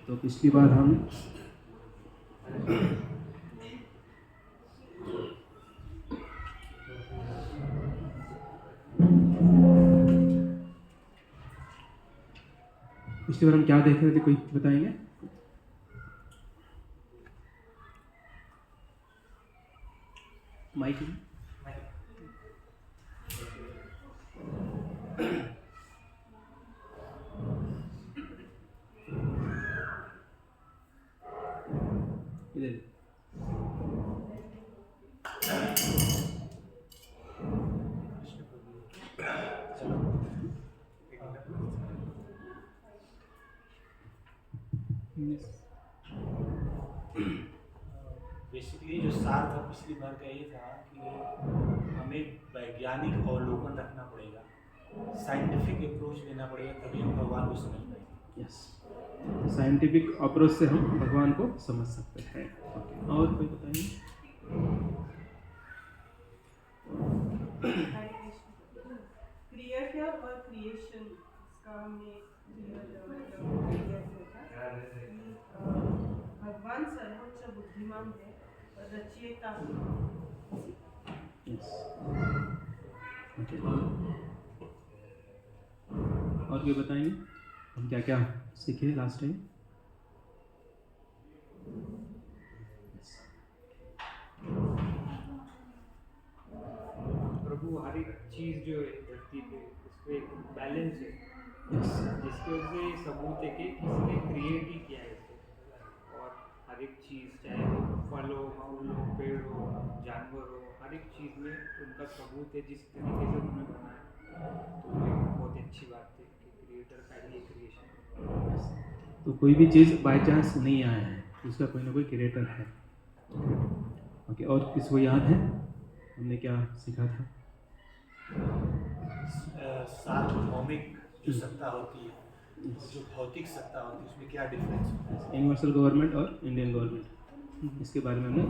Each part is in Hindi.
तो पिछली बार हम क्या देख रहे थे, कोई बताएंगे? माइक इधर। बेसिकली जो सार था पिछली बार का ये था कि हमें वैज्ञानिक अवलोकन रखना पड़ेगा, साइंटिफिक अप्रोच लेना पड़ेगा, तभी हम भगवान को समझ पाएंगे। यस, साइंटिफिक अप्रोच से हम भगवान को समझ सकते हैं। और कोई बताइए? क्रिएटर और क्रिएशन का हमने भगवान सर्वोच्च बुद्धिमान है और रचयिता। और कोई बताएंगे हम क्या क्या सीखे लास्ट टाइम? प्रभु हर एक चीज जो है धरती पे उसमें एक बैलेंस है, जिसके वजह से सबूत है कि किसी ने क्रिएट ही किया है इसे। और हर एक चीज़, चाहे वो फल हो, फूल हो, पेड़ हो, जानवर हो, हर एक चीज़ में उनका सबूत है जिस तरीके से उन्होंने बनाया। तो ये बहुत अच्छी बात है कि क्रिएटर का ही क्रिएशन। तो कोई भी चीज़ बाय चांस नहीं आया है, उसका कोई ना कोई क्रिएटर है। ओके, और किसको याद है हमने क्या सीखा था? सार्वभौमिक जो सत्ता होती है, जो भौतिक सत्ता होती है, उसमें क्या डिफरेंस होता है? यूनिवर्सल गवर्नमेंट और इंडियन गवर्नमेंट, इसके बारे में हमने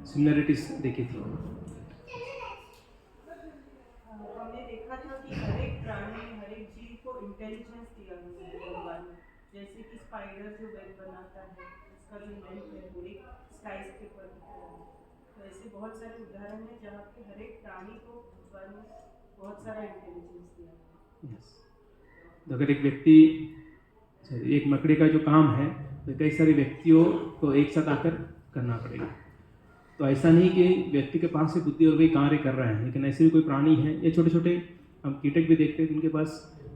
सिमिलरिटीज देखी थी। हमने देखा था कि हर एक प्राणी, हर एक जीव को इंटेलिजेंस दिया हुआ है भगवान ने। जैसे कि स्पाइडर जो वेब बनाता है, उसका जो इवेंट है वो एक स्काई स्क्रेपर की तरह है। तो ऐसे बहुत सारे उदाहरण हैं जहाँ पे हर एक प्राणी को भगवान ने बहुत सारा इंटेलिजेंस दिया है। तो अगर एक व्यक्ति, एक मकड़ी का जो काम है तो कई सारे व्यक्तियों को एक साथ आकर करना पड़ेगा। तो ऐसा नहीं कि व्यक्ति के पास से बुद्धि और वही कार्य कर रहा है, लेकिन ऐसे भी कोई प्राणी है या छोटे छोटे हम कीटक भी देखते हैं, उनके पास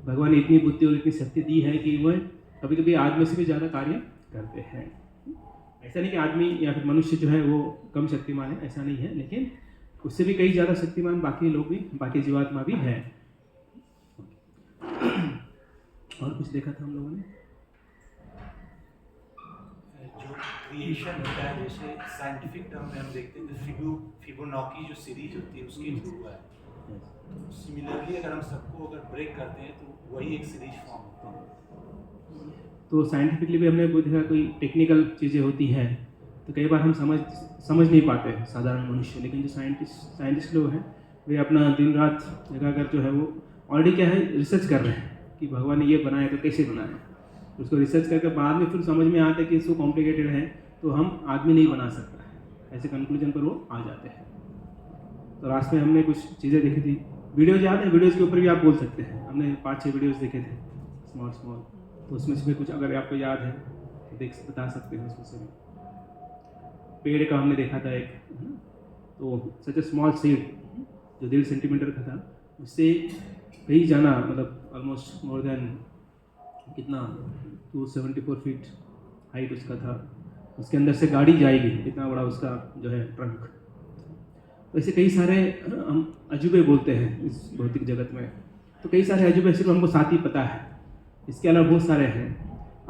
भगवान ने इतनी बुद्धि और इतनी शक्ति दी है कि वह कभी कभी आदमी से भी ज़्यादा कार्य करते हैं। ऐसा नहीं कि आदमी या फिर मनुष्य जो है वो कम शक्तिमान है, ऐसा नहीं है, लेकिन उससे भी कई ज़्यादा शक्तिमान बाकी लोग भी, बाकी जीवात्मा भी है। और कुछ देखा था हम लोगों ने? जो क्रिएशन होता है, जैसे साइंटिफिक टर्म में हम देखते हैं तो फिबोनाची जो सीरीज होती है उसके थ्रू हुआ है। तो सिमिलरली अगर हम सबको अगर ब्रेक करते हैं तो वही एक सीरीज फॉर्म होता है। तो साइंटिफिकली भी हमने देखा कोई टेक्निकल चीज़ें होती हैं तो कई बार हम समझ नहीं पाते हैं साधारण मनुष्य, लेकिन जो साइंटिस्ट लोग हैं वे अपना दिन रात लगाकर जो है वो ऑलरेडी क्या है रिसर्च कर रहे हैं कि भगवान ने ये बनाया तो कैसे बनाया। उसको रिसर्च करके बाद में फिर समझ में आता है कि इसको कॉम्प्लिकेटेड है तो हम आदमी नहीं बना सकता है, ऐसे कंक्लूजन पर वो आ जाते हैं। तो रास्ते में हमने कुछ चीज़ें देखी थी, वीडियोज़ याद है, वीडियोज़ के ऊपर भी आप बोल सकते हैं। हमने 5-6 वीडियोज़ देखे थे स्मॉल, तो उसमें से भी कुछ अगर आपको याद है तो बता सकते हैं। उसमें से भी पेड़ का हमने देखा था एक, तो सच ए स्मॉल सीड जो 1.5 सेंटीमीटर का था, उससे कहीं जाना, मतलब ऑलमोस्ट मोर देन कितना 274 फीट हाइट उसका था, उसके अंदर से गाड़ी जाएगी, इतना बड़ा उसका जो है ट्रंक। तो ऐसे कई सारे हम अजूबे बोलते हैं इस भौतिक जगत में। तो कई सारे अजूबे सिर्फ हमको 7 ही पता है, इसके अलावा बहुत सारे हैं।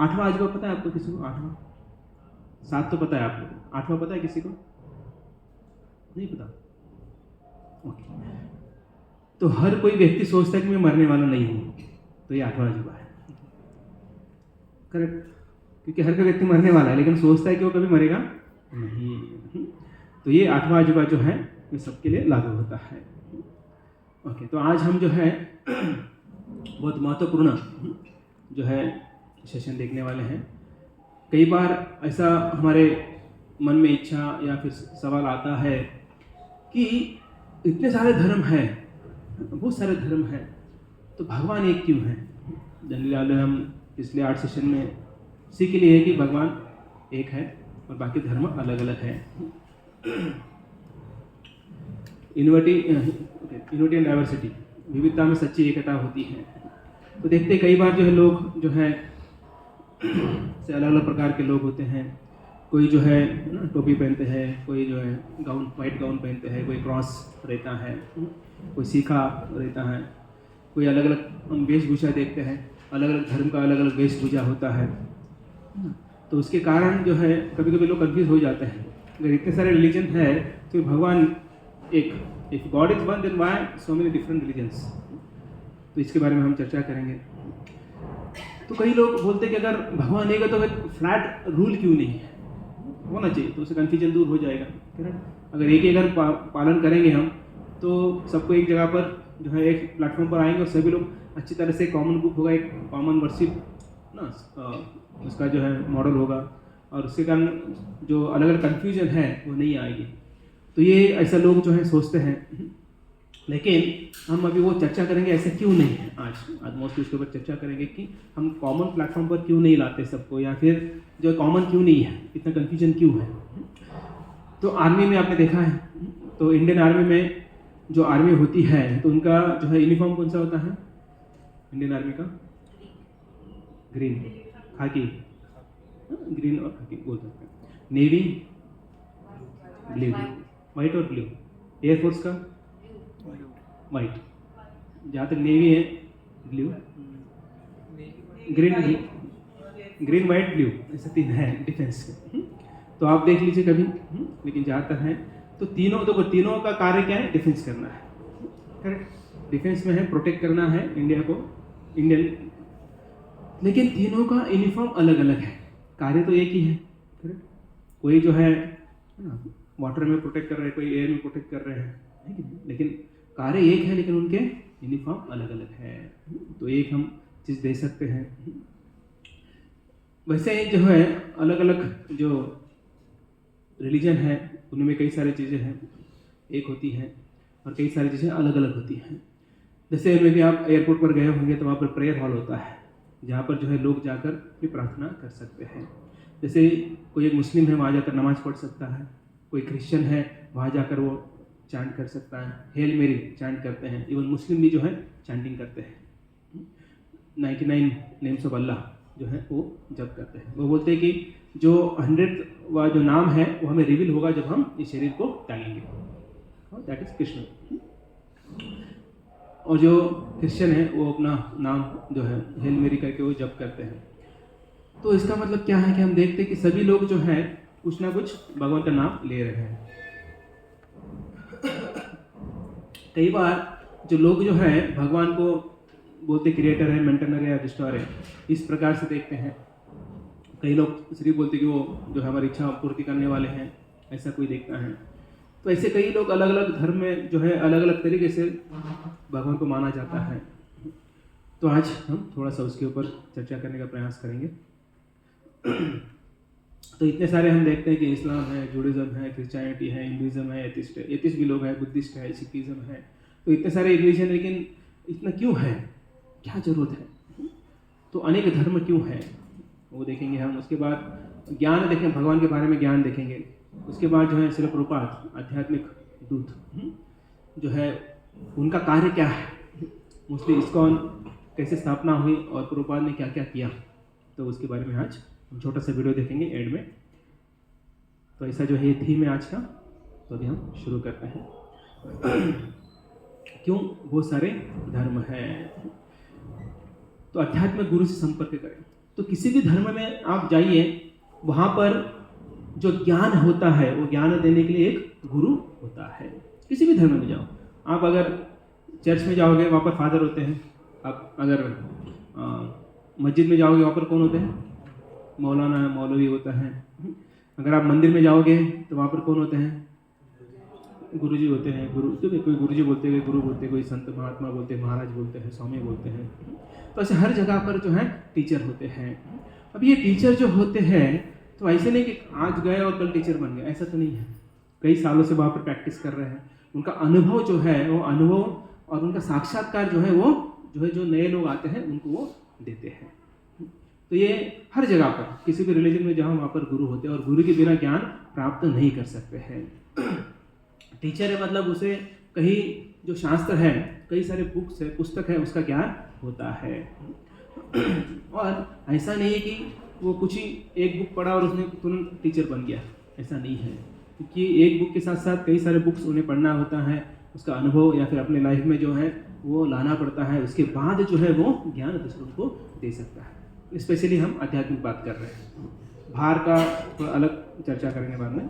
8वां अजूबा पता है आपको किसी को? 8वां, 7 तो पता है आपको, 8वां पता है किसी को? नहीं पता? ओके, तो हर कोई व्यक्ति सोचता है कि मैं मरने वाला नहीं हूँ, तो ये 8वां अजूबा है। करेक्ट, क्योंकि हर कोई व्यक्ति मरने वाला है लेकिन सोचता है कि वो कभी मरेगा नहीं। तो ये 8वां अजूबा जो है ये सबके लिए लागू होता है। ओके, तो आज हम जो है बहुत महत्वपूर्ण जो है सेशन देखने वाले हैं। कई बार ऐसा हमारे मन में इच्छा या फिर सवाल आता है कि इतने सारे धर्म हैं, बहुत सारे धर्म हैं, तो भगवान एक क्यों है? जनरली हम पिछले 8 सेशन में सीख लिए है कि भगवान एक है और बाकी धर्म अलग अलग है। यूनिटी एंड डाइवर्सिटी, विविधता में सच्ची एकता होती है। तो देखते कई बार जो है लोग जो है से अलग अलग प्रकार के लोग होते हैं। कोई जो है ना टोपी पहनते हैं, कोई जो है गाउन, वाइट गाउन पहनते हैं, कोई क्रॉस रहता है, कोई सीखा रहता है, कोई अलग अलग हम वेशभूषा देखते हैं, अलग अलग धर्म का अलग अलग वेशभूषा होता है। तो उसके कारण जो है कभी कभी लोग कंफ्यूज हो जाते हैं। अगर इतने सारे रिलीजन है तो भगवान एक, if God is one then why so many different religions? तो इसके बारे में हम चर्चा करेंगे। तो कई लोग बोलते हैं कि अगर भगवान एक है तो एक फ्लैट रूल क्यों नहीं है, होना चाहिए, तो उससे कन्फ्यूजन दूर हो जाएगा। अगर एक ही अगर पालन करेंगे हम तो सबको एक जगह पर जो है एक प्लेटफॉर्म पर आएंगे और सभी लोग अच्छी तरह से कॉमन ग्रुप होगा, एक कॉमन वर्शिप ना उसका जो है मॉडल होगा, और उसके कारण जो अलग अलग कन्फ्यूजन है वो नहीं आएगी। तो ये ऐसा लोग जो है सोचते हैं, लेकिन हम अभी वो चर्चा करेंगे ऐसे क्यों नहीं है। आज मोस्टली उसके ऊपर चर्चा करेंगे कि हम कॉमन प्लेटफॉर्म पर क्यों नहीं लाते सबको, या फिर जो कॉमन क्यों नहीं है, इतना कन्फ्यूजन क्यों है। तो आर्मी में आपने देखा है, तो इंडियन आर्मी में जो आर्मी होती है तो उनका जो है यूनिफॉर्म कौन सा होता है? इंडियन आर्मी का ग्रीन, खाकी, ग्रीन और खाकी बोल सकते हैं। नेवी ब्लू, वाइट और ब्लू। एयरफोर्स का वाइट, जहाँ तक नेवी है ब्लू, ग्रीन वाइट ब्लू, ऐसे 3 है डिफेंस के। तो आप देख लीजिए कभी, लेकिन जहाँ तक है तो तीनों का कार्य क्या है? डिफेंस करना है, करेक्ट? डिफेंस में है प्रोटेक्ट करना है इंडिया को, इंडियन, लेकिन तीनों का यूनिफॉर्म अलग अलग है, कार्य तो एक ही है, करेक्ट? कोई जो है वाटर में प्रोटेक्ट कर रहे हैं, कोई एयर में प्रोटेक्ट कर रहे हैं, लेकिन कार्य एक है, लेकिन उनके यूनिफॉर्म अलग अलग है। तो एक हम चीज़ दे सकते हैं। वैसे जो है अलग अलग जो रिलीजन है उनमें कई सारी चीज़ें हैं एक होती हैं और कई सारी चीज़ें अलग अलग होती हैं। जैसे में भी आप एयरपोर्ट पर गए होंगे तो वहाँ पर प्रेयर हॉल होता है, जहाँ पर जो है लोग जाकर भी प्रार्थना कर सकते हैं। जैसे कोई एक मुस्लिम है वहाँ जाकर नमाज़ पढ़ सकता है, कोई क्रिश्चियन है वहाँ जाकर वो चैंट कर सकता है, हेल मेरी चैंट करते हैं। इवन मुस्लिम भी जो है चैंटिंग करते हैं, 99 नेम्स ऑफ अल्लाह जो है वो जप करते हैं। वो बोलते हैं कि जो 100वां जो नाम है वो हमें रिवील होगा जब हम इस शरीर को त्यागेंगे, दैट इज कृष्ण। और जो क्रिश्चियन है वो अपना नाम जो है हेल मेरी करके वो जप करते हैं। तो इसका मतलब क्या है कि हम देखते हैं कि सभी लोग जो है कुछ ना कुछ भगवान का नाम ले रहे हैं। कई बार जो लोग जो है भगवान को बोलते क्रिएटर है, मेंटेनर है या डिस्ट्रॉयर है, इस प्रकार से देखते हैं। कई लोग सिर्फ बोलते कि वो जो है हमारी इच्छा पूर्ति करने वाले हैं, ऐसा कोई देखता है। तो ऐसे कई लोग अलग अलग धर्म में जो है अलग अलग तरीके से भगवान को माना जाता है। तो आज हम थोड़ा सा उसके ऊपर चर्चा करने का प्रयास करेंगे। तो इतने सारे हम देखते हैं कि इस्लाम है, जूडिज्म है, क्रिश्चियनिटी है, हिंदुइज्म है, एथिस्ट भी लोग हैं, बुद्धिस्ट है, सिखिज्म है। तो इतने सारे रिलीजन, लेकिन इतना क्यों है, क्या जरूरत है? तो अनेक धर्म क्यों है वो देखेंगे हम। उसके बाद ज्ञान देखेंगे, भगवान के बारे में ज्ञान देखेंगे। उसके बाद जो है श्रील प्रभुपाद आध्यात्मिक दूत जो है उनका कार्य क्या है, मोस्टली इस्कॉन कैसे स्थापना हुई और प्रभुपाद ने क्या क्या किया, तो उसके बारे में आज हम छोटा सा वीडियो देखेंगे एंड में। तो ऐसा जो है ये थीम है आज का। तो अभी हम शुरू करते हैं। क्यों बहुत सारे धर्म हैं? तो अध्यात्म गुरु से संपर्क करें। तो किसी भी धर्म में आप जाइए, वहाँ पर जो ज्ञान होता है वो ज्ञान देने के लिए एक गुरु होता है। किसी भी धर्म में जाओ आप, अगर चर्च में जाओगे वहाँ पर फादर होते हैं, आप अगर मस्जिद में जाओगे वहाँ पर कौन होते हैं? मौलाना मौलवी होता है। अगर आप मंदिर में जाओगे तो वहाँ पर कौन होते हैं? गुरुजी होते हैं। गुरु तो कोई गुरुजी बोलते हैं, कोई गुरु बोलते हैं, कोई संत महात्मा बोलते हैं, महाराज बोलते हैं, स्वामी बोलते हैं। तो ऐसे हर जगह पर जो है टीचर होते हैं। अब ये टीचर जो होते हैं तो ऐसे नहीं कि आज गए और कल टीचर बन गए, ऐसा तो नहीं है। कई सालों से वहाँ पर प्रैक्टिस कर रहे हैं, उनका अनुभव जो है वो अनुभव और उनका साक्षात्कार जो है वो जो नए लोग आते हैं उनको वो देते हैं। तो ये हर जगह पर किसी भी रिलीजन में जहाँ वहाँ पर गुरु होते हैं और गुरु के बिना ज्ञान प्राप्त नहीं कर सकते हैं। टीचर है मतलब उसे कहीं जो शास्त्र है, कई सारे बुक्स है, पुस्तक है, उसका ज्ञान होता है। और ऐसा नहीं है कि वो कुछ ही एक बुक पढ़ा और उसने तुरंत टीचर बन गया, ऐसा नहीं है। क्योंकि एक बुक के साथ साथ कई सारे बुक्स उन्हें पढ़ना होता है, उसका अनुभव या फिर अपने लाइफ में जो है वो लाना पड़ता है, उसके बाद जो है वो ज्ञान दूसरों को दे सकता है। स्पेशली हम आध्यात्मिक बात कर रहे हैं, बाहर का थोड़ा अलग चर्चा करेंगे बाद में।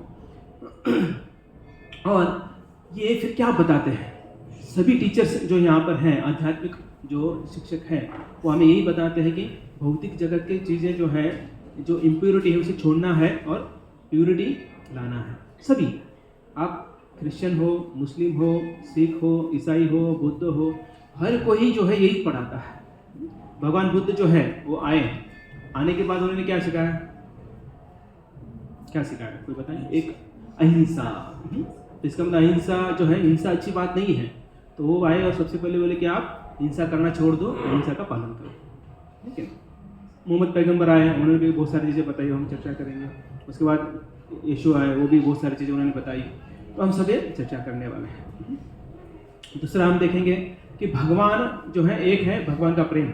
और ये फिर क्या बताते हैं सभी टीचर्स जो यहाँ पर हैं, आध्यात्मिक जो शिक्षक हैं, वो हमें यही बताते हैं कि भौतिक जगत की चीज़ें जो है, जो इम्प्योरिटी है उसे छोड़ना है और प्योरिटी लाना है। सभी, आप क्रिश्चियन हो, मुस्लिम हो, सिख हो, ईसाई हो, बुद्ध हो, हर कोई जो है यही पढ़ाता है। भगवान बुद्ध जो है वो आने के बाद उन्होंने क्या सिखाया, क्या सिखाया कोई बताएं? एक अहिंसा। तो इसका मतलब अहिंसा जो है, हिंसा अच्छी बात नहीं है। तो वो आए और सबसे पहले बोले कि आप हिंसा करना छोड़ दो, अहिंसा का पालन करो, ठीक है। मोहम्मद पैगंबर आए, उन्होंने भी बहुत सारी चीज़ें बताई, हम चर्चा करेंगे। उसके बाद यीशु आए, वो भी बहुत सारी चीज़ें उन्होंने बताई, तो हम सभी चर्चा करने वाले हैं। दूसरा हम देखेंगे कि भगवान जो है एक है, भगवान का प्रेम।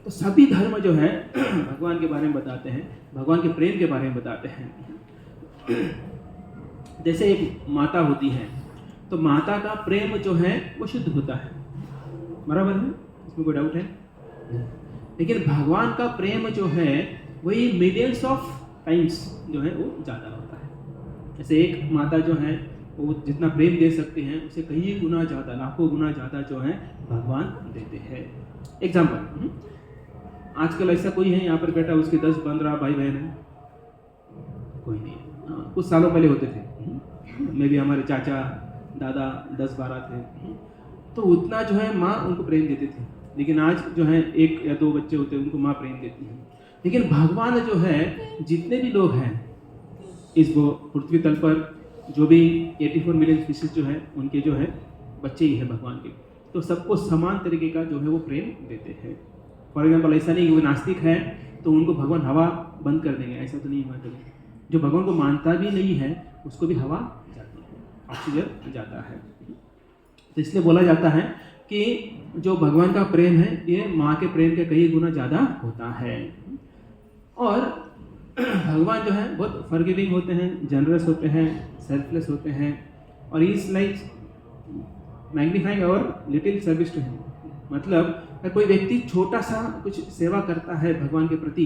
तो सभी धर्म जो है भगवान के बारे में बताते हैं, भगवान के प्रेम के बारे में बताते हैं। जैसे एक माता होती है तो माता का प्रेम जो है वो शुद्ध होता है, बराबर है, इसमें कोई डाउट है? लेकिन भगवान का प्रेम जो है वही मिलियंस ऑफ टाइम्स जो है वो ज़्यादा होता है। जैसे एक माता जो है वो जितना प्रेम दे सकते हैं उसे कई गुना ज़्यादा, लाखों गुना ज़्यादा जो है भगवान देते हैं। एग्जाम्पल, आजकल ऐसा कोई है यहाँ पर बैठा उसके 10-15 भाई बहन हैं? कोई नहीं है। हाँ, कुछ सालों पहले होते थे, मे भी हमारे चाचा दादा 10-12 थे, तो उतना जो है माँ उनको प्रेम देती थी। लेकिन आज जो है 1 या 2 बच्चे होते हैं उनको माँ प्रेम देती है। लेकिन भगवान जो है, जितने भी लोग हैं इस पृथ्वी तल पर, जो भी 84 मिलियन स्पीशीज जो है उनके जो है बच्चे ही है भगवान के, तो सबको समान तरीके का जो है वो प्रेम देते हैं। फॉर एग्जाम्पल, ऐसा नहीं कि वो नास्तिक है तो उनको भगवान हवा बंद कर देंगे, ऐसा तो नहीं हुआ कभी। जो भगवान को मानता भी नहीं है उसको भी हवा जाती है, ऑक्सीजन जाता है। तो इसलिए बोला जाता है कि जो भगवान का प्रेम है ये माँ के प्रेम के कई गुना ज़्यादा होता है। और भगवान जो है बहुत फॉरगिविंग होते हैं, जनरस होते हैं, सेल्फलेस होते हैं, और is like magnifying our little service to him. मतलब अगर कोई व्यक्ति छोटा सा कुछ सेवा करता है भगवान के प्रति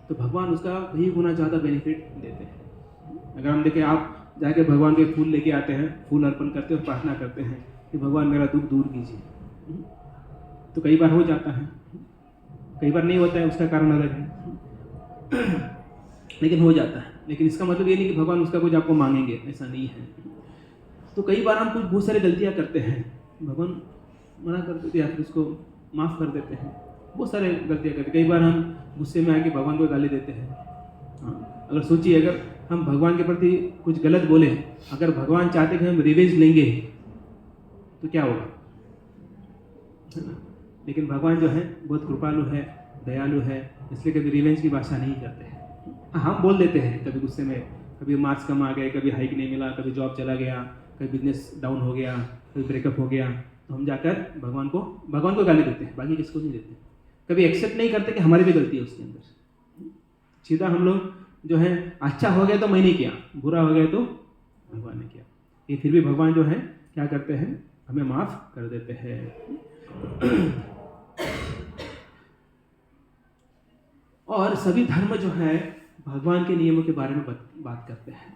तो भगवान उसका कई गुना ज़्यादा बेनिफिट देते हैं। अगर हम देखें, आप जाके भगवान के फूल लेके आते हैं, फूल अर्पण करते हैं और प्रार्थना करते हैं कि भगवान मेरा दुख दूर कीजिए, तो कई बार हो जाता है, कई बार नहीं होता है, उसका कारण अलग है, लेकिन हो जाता है। लेकिन इसका मतलब ये नहीं कि भगवान उसका कुछ आपको मांगेंगे, ऐसा नहीं है। तो कई बार हम कुछ बहुत सारी गलतियाँ करते हैं, भगवान मना कर देते या फिर उसको माफ़ कर देते हैं, बहुत सारे गलतियाँ करते हैं। कई बार हम गुस्से में आके भगवान को गाली देते हैं। हाँ, अगर सोचिए, अगर हम भगवान के प्रति कुछ गलत बोले, अगर भगवान चाहते कि हम रिवेंज लेंगे तो क्या होगा, है ना? लेकिन भगवान जो है बहुत कृपालु है, दयालु है, इसलिए कभी रिवेंज की भाषा नहीं करते हैं। हम बोल देते हैं कभी गुस्से में, कभी मार्क्स कम आ गए, कभी हाइक नहीं मिला, कभी जॉब चला गया, कभी बिजनेस डाउन हो गया, कभी ब्रेकअप हो गया, तो हम जाकर भगवान को गाली देते हैं, बाकी किसको नहीं देते। कभी एक्सेप्ट नहीं करते कि हमारी भी गलती है उसके अंदर। सीधा हम लोग जो है, अच्छा हो गया तो मैंने किया, बुरा हो गया तो भगवान ने किया। ये फिर भी भगवान जो है क्या करते हैं, हमें माफ़ कर देते हैं। और सभी धर्म जो है भगवान के नियमों के बारे में बात करते हैं।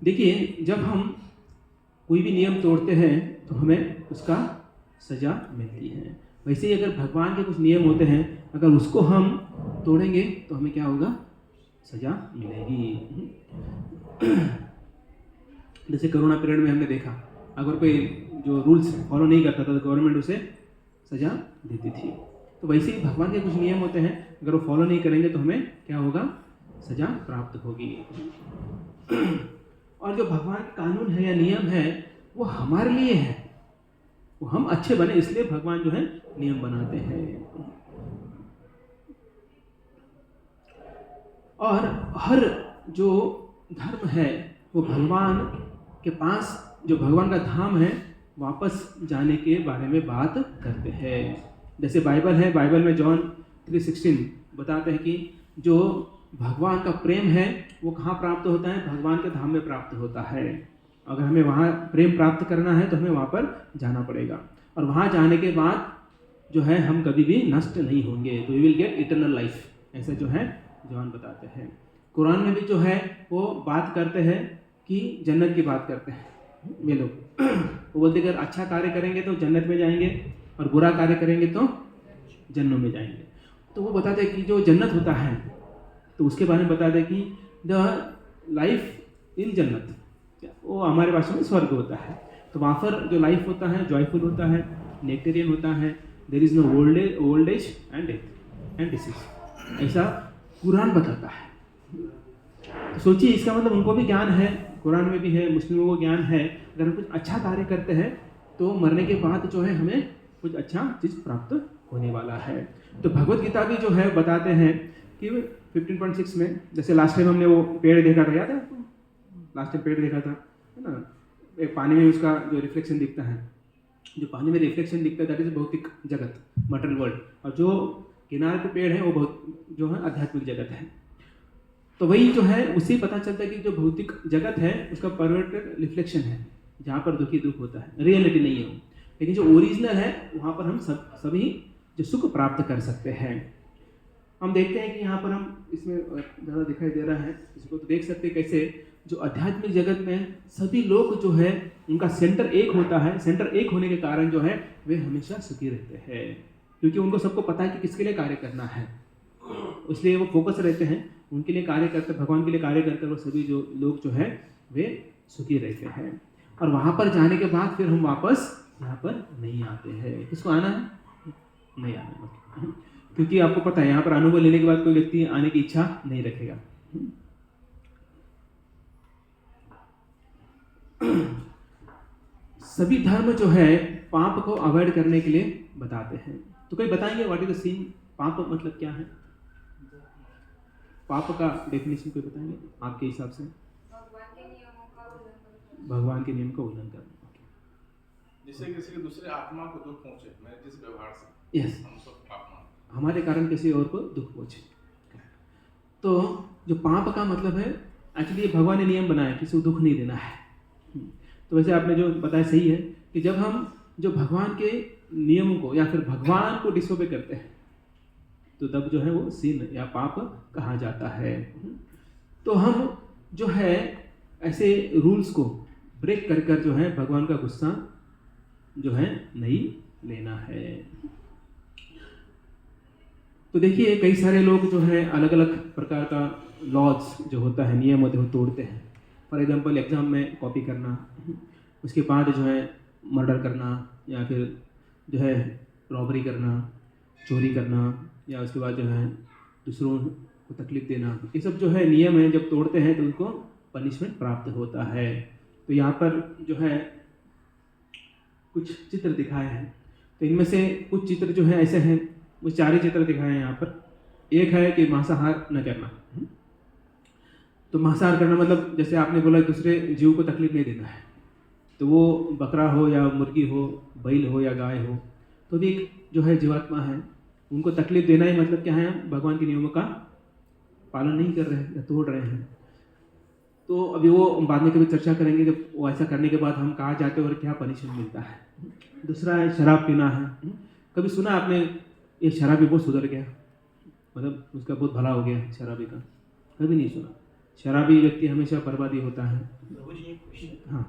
देखिए, जब हम कोई भी नियम तोड़ते हैं तो हमें उसका सज़ा मिलती है। वैसे ही अगर भगवान के कुछ नियम होते हैं, अगर उसको हम तोड़ेंगे तो हमें क्या होगा, सज़ा मिलेगी। जैसे कोरोना पीरियड में हमने देखा, अगर कोई जो रूल्स फॉलो नहीं करता था तो गवर्नमेंट उसे सज़ा देती थी। तो वैसे ही भगवान के कुछ नियम होते हैं, अगर वो फॉलो नहीं करेंगे तो हमें क्या होगा, सजा प्राप्त होगी। और जो भगवान के कानून है या नियम है वो हमारे लिए है, वो हम अच्छे बने इसलिए भगवान जो है नियम बनाते हैं। और हर जो धर्म है वो भगवान के पास, जो भगवान का धाम है, वापस जाने के बारे में बात करते हैं। जैसे बाइबल है, बाइबल में जॉन 3:16 बताते हैं कि जो भगवान का प्रेम है वो कहाँ प्राप्त होता है, भगवान के धाम में प्राप्त होता है। अगर हमें वहाँ प्रेम प्राप्त करना है तो हमें वहाँ पर जाना पड़ेगा, और वहाँ जाने के बाद जो है हम कभी भी नष्ट नहीं होंगे, तो we will get eternal life, ऐसा जो है जॉन बताते हैं। कुरान में भी जो है वो बात करते हैं कि जन्नत की बात करते हैं वे लोग। वो बोलते हैं अगर अच्छा कार्य करेंगे तो जन्नत में जाएंगे और बुरा कार्य करेंगे तो जन्नत में जाएंगे। तो वो बताते हैं कि जो जन्नत होता है तो उसके बारे में बताते हैं कि द लाइफ इन जन्नत, वो हमारे भाषा में स्वर्ग होता है। तो वहाँ पर जो लाइफ होता है जॉयफुल होता है, नेक्टेरियन होता है, there is no old age and death and disease, ऐसा कुरान बताता है। तो सोचिए इसका मतलब उनको भी ज्ञान है, कुरान में भी है, मुस्लिमों को ज्ञान है, अगर हम कुछ अच्छा कार्य करते हैं तो मरने के बाद जो है हमें कुछ अच्छा चीज़ प्राप्त होने वाला है। तो भगवत गीता भी जो है बताते हैं कि 15.6 में, जैसे लास्ट टाइम हमने वो पेड़ देखा था, याद है आपको? लास्ट टाइम पेड़ देखा था, है ना, एक पानी में उसका जो रिफ्लेक्शन दिखता है, जो पानी में रिफ्लेक्शन दिखता है दैट इज भौतिक जगत, मटेरियल वर्ल्ड, और जो किनारे पे पेड़ है वो बहुत जो है आध्यात्मिक जगत है। तो वही जो है उससे पता चलता है कि जो भौतिक जगत है उसका परवर्टेड रिफ्लेक्शन है, जहाँ पर दुखी दुख होता है, रियलिटी नहीं है वो, लेकिन जो ओरिजिनल है वहाँ पर हम सभी जो सुख प्राप्त कर सकते हैं। हम देखते हैं कि यहाँ पर हम इसमें ज़्यादा दिखाई दे रहा है, इसको तो देख सकते हैं कैसे जो आध्यात्मिक जगत में सभी लोग जो है उनका सेंटर एक होता है। सेंटर एक होने के कारण जो है वे हमेशा सुखी रहते हैं, क्योंकि उनको सबको पता है कि किसके लिए कार्य करना है, इसलिए वो फोकस रहते हैं, उनके लिए कार्य करते, भगवान के लिए कार्य करते, वो सभी जो लोग जो है वे सुखी रहते हैं। और वहाँ पर जाने के बाद फिर हम वापस यहाँ पर नहीं आते हैं। किसको आना है? नहीं आना है, क्योंकि आपको पता है यहाँ पर अनुभव लेने के बाद कोई व्यक्ति आने की इच्छा नहीं रखेगा। सभी धर्म जो है पाप को अवॉइड करने के लिए बताते हैं। तो कोई बताएंगे व्हाट इज द सीन, पाप मतलब क्या है? पाप का डेफिनेशन कोई बताएंगे आपके हिसाब से? भगवान के नियम का उल्लंघन करना, जिससे किसी के दूसरे आत्मा को दुख पहुंचे, मैं जिस व्यवहार से यस, हम सब पाप हमारे कारण किसी और को दुख पहुंचे। तो जो पाप का मतलब है एक्चुअली भगवान ने नियम बनाया किसी को दुख नहीं देना है। तो वैसे आपने जो बताया सही है कि जब हम जो भगवान के नियमों को या फिर भगवान को डिसोबे करते हैं तो तब जो है वो सिन या पाप कहा जाता है। तो हम जो है ऐसे रूल्स को ब्रेक कर कर जो है भगवान का गुस्सा जो है नहीं लेना है। तो देखिए कई सारे लोग जो है अलग अलग प्रकार का लॉज जो होता है, नियम होते हैं, वो तोड़ते हैं। फॉर एग्जांपल एग्ज़ाम में कॉपी करना, उसके बाद जो है मर्डर करना, या फिर जो है रॉबरी करना, चोरी करना, या उसके बाद जो है दूसरों को तकलीफ देना, ये सब जो है नियम है, जब तोड़ते हैं तो उनको पनिशमेंट प्राप्त होता है। तो यहाँ पर जो है कुछ चित्र दिखाए हैं, तो इनमें से कुछ चित्र जो है ऐसे हैं, वो 4 ही चित्र दिखाए हैं यहाँ पर। एक है कि मांसाहार न करना। तो मांसाहार करना मतलब जैसे आपने बोला दूसरे जीव को तकलीफ नहीं देना है, तो वो बकरा हो या मुर्गी हो, बैल हो या गाय हो, तो भी एक जो है जीवात्मा है, उनको तकलीफ देना ही मतलब क्या है, भगवान के नियमों का पालन नहीं कर रहे हैं या तोड़ रहे हैं। तो अभी वो बाद में कभी चर्चा करेंगे जब वो ऐसा करने के बाद हम कहाँ जाते हैं और क्या पनिशमेंट मिलता है। दूसरा है शराब पीना है। कभी सुना आपने ये शराबी बहुत सुधर गया, मतलब उसका बहुत भला हो गया शराबी का? कभी नहीं सुना। शराबी व्यक्ति हमेशा बर्बादी होता है। प्रभु जी एक क्वेश्चन, हाँ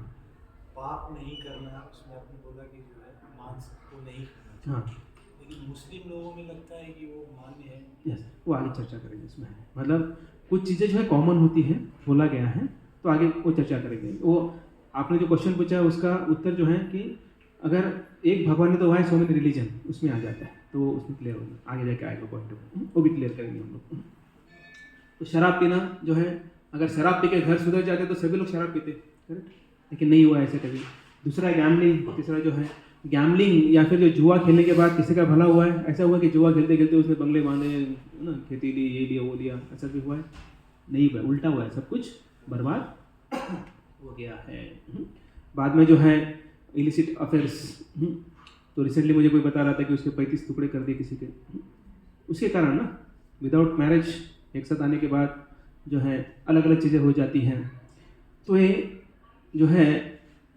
पाप नहीं करना, उसमें आपने बोला कि जो है मांस को नहीं खाना, हाँ लेकिन मुस्लिम लोगों में लगता है कि वो मान्य है। यस, वो आगे चर्चा करेंगे इसमें। मतलब कुछ चीज़ें जो है कॉमन होती हैं, बोला गया है, तो आगे वो चर्चा करेंगे। वो आपने जो क्वेश्चन पूछा है उसका उत्तर जो है कि अगर एक भगवान है तो वाई सो मेनी रिलीजन, उसमें आ जाता है, तो उसमें क्लियर होगा, आगे जाके आएगा पॉइंट, वो भी क्लियर करेंगे हम लोग। तो शराब पीना जो है, अगर शराब पी के घर सुधर जाते तो सभी लोग शराब पीते, करेक्ट, लेकिन नहीं हुआ ऐसे कभी। दूसरा गैम्बलिंग, तीसरा जो है गैम्बलिंग या फिर जो जुआ खेलने के बाद किसी का भला हुआ है, ऐसा हुआ कि जुआ खेलते खेलते उसने बंगले बांधे ना, खेती ली, ये लिया वो लिया, ऐसा भी हुआ है? नहीं हुआ, उल्टा हुआ है, सब कुछ बर्बाद हो गया है। बाद में जो है इलिसिट अफेयर्स, तो रिसेंटली मुझे कोई बता रहा था कि उसके 35 टुकड़े कर दिए किसी के, उसके कारण ना, विदाउट मैरिज एक साथ आने के बाद जो है अलग अलग चीज़ें हो जाती हैं। तो ये जो है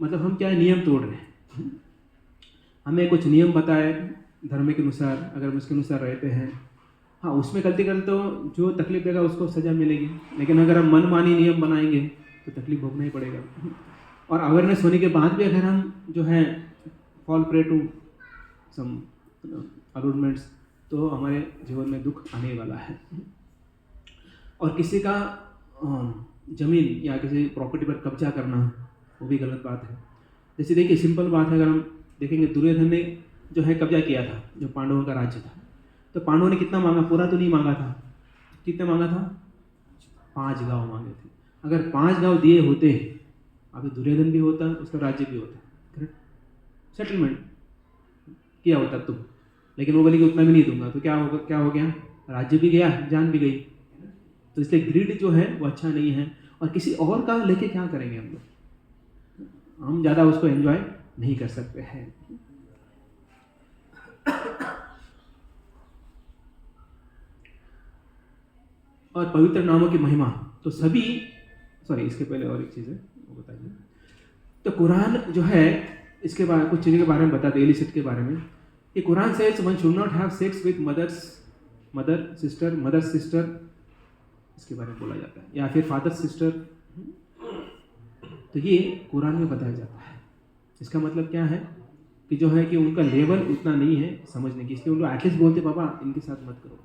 मतलब हम क्या नियम तोड़ रहे हैं, हमें कुछ नियम बताए धर्म के अनुसार, अगर हम उसके अनुसार रहते हैं, हाँ उसमें गलती करें तो जो तकलीफ देगा उसको सज़ा मिलेगी, लेकिन अगर हम मनमानी नियम बनाएंगे तो तकलीफ भोगना ही पड़ेगा। और अवेयरनेस होने के बाद भी अगर हम जो है फॉल प्रे टू सम अरूडमेंट्स, तो हमारे जीवन में दुख आने वाला है। और किसी का ज़मीन या किसी प्रॉपर्टी पर कब्जा करना, वो भी गलत बात है। जैसे देखिए सिंपल बात है, अगर हम देखेंगे दुर्योधन ने जो है कब्जा किया था जो पांडवों का राज्य था, तो पांडवों ने कितना मांगा? पूरा तो नहीं मांगा था, कितना मांगा था? 5 गांव मांगे थे। अगर 5 गांव दिए होते, अभी दुर्योधन भी होता, उसका राज्य भी होता, करेक्ट, सेटलमेंट किया होता तुम, लेकिन वो बोले कि उतना भी नहीं दूंगा, तो क्या होगा? क्या हो गया? राज्य भी गया, जान भी गई। तो इसलिए ग्रिड जो है वो अच्छा नहीं है। और किसी और का लेके क्या करेंगे हम लोग? हम ज़्यादा उसको एंजॉय नहीं कर सकते हैं। और पवित्र नामों की महिमा, तो सभी, सॉरी इसके पहले और एक चीज़ है वो बताइए। तो कुरान जो है इसके बारे कुछ चीज़ों के बारे में बताते, इलिसिट के बारे में, कि Quran says one should not have sex with mother sister, इसके बारे में बोला जाता है, या फिर फादर सिस्टर। तो ये कुरान में बताया जाता है। इसका मतलब क्या है कि जो है कि उनका लेवल उतना नहीं है समझने की, इसलिए उनको एटलीस्ट बोलते पापा इनके साथ मत करो।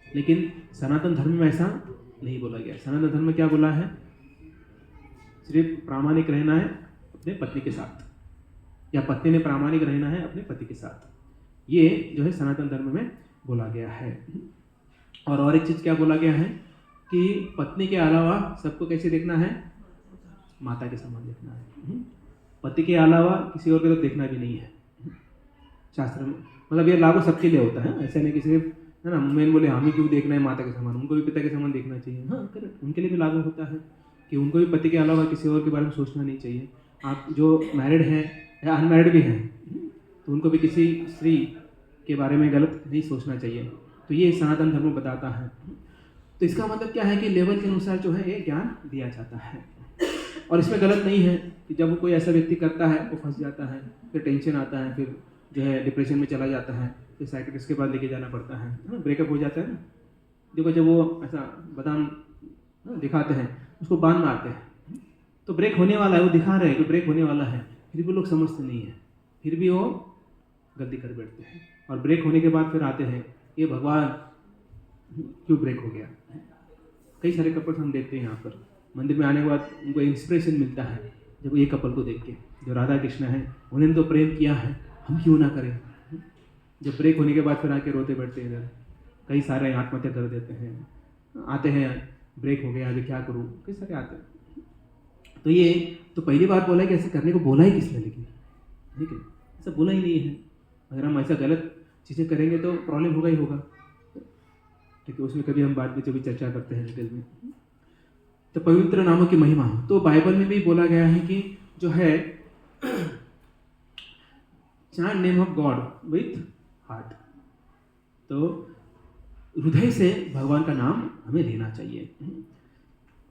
लेकिन सनातन धर्म में ऐसा नहीं बोला गया। सनातन धर्म में क्या बोला है? सिर्फ प्रामाणिक रहना है अपने पत्नी के साथ, या पत्नी ने प्रामाणिक रहना है अपने पति के साथ। ये जो है सनातन धर्म में बोला गया है। और एक चीज़ क्या बोला गया है कि पत्नी के अलावा सबको कैसे देखना है? माता के समान देखना है। पति के अलावा किसी और की तरफ देखना भी नहीं है शास्त्र में। मतलब ये लागू सबके लिए होता है, ऐसा नहीं कि सिर्फ है ना मैंने बोले हम ही क्यों देखना है माता के समान, उनको भी पिता के समान देखना चाहिए। हाँ करेक्ट, उनके लिए भी लागू होता है कि उनको भी पति के अलावा किसी और के बारे में सोचना नहीं चाहिए। आप जो मैरिड हैं या अनमैरिड भी हैं, तो उनको भी किसी स्त्री के बारे में गलत नहीं सोचना चाहिए। तो ये सनातन धर्म बताता है। तो इसका मतलब क्या है कि लेवल के अनुसार जो है ये ज्ञान दिया जाता है। और इसमें गलत नहीं है कि जब कोई ऐसा व्यक्ति करता है वो फंस जाता है, फिर टेंशन आता है, फिर जो है डिप्रेशन में चला जाता है, फिर साइकिट्रिस्ट के पास लेके जाना पड़ता है ना, ब्रेकअप हो जाता है ना। देखो जब वो ऐसा बादाम दिखाते हैं उसको बांध मारते हैं, तो ब्रेक होने वाला है, वो दिखा रहे हैं कि ब्रेक होने वाला है, फिर भी लोग समझते नहीं है, फिर भी वो गलती कर बैठते हैं। और ब्रेक होने के बाद फिर आते हैं ये भगवान क्यों ब्रेक हो गया। कई सारे कपल्स हम देखते हैं यहाँ पर, मंदिर में आने के बाद उनको इंस्पिरेशन मिलता है जब ये कपल को देख के, जो राधा कृष्ण है उन्होंने तो प्रेम किया है, हम क्यों ना करें। जब ब्रेक होने के बाद फिर आके रोते बैठते हैं इधर, कई सारे आत्महत्या कर देते हैं, आते हैं ब्रेक हो गया अभी क्या करूँ, कई सारे आते हैं। तो ये तो पहली बार बोला है कि ऐसे करने को बोला ही किसने, लेकिन ठीक है ऐसा बोला ही नहीं है। अगर हम ऐसा गलत चीज़ें करेंगे तो प्रॉब्लम होगा ही होगा। ठीक है, उसमें कभी हम बाद में जब भी चर्चा करते हैं डिटेल में। तो पवित्र नामों की महिमा, तो बाइबल में भी बोला गया है कि जो है chant name of God with heart, तो हृदय से भगवान का नाम हमें लेना चाहिए।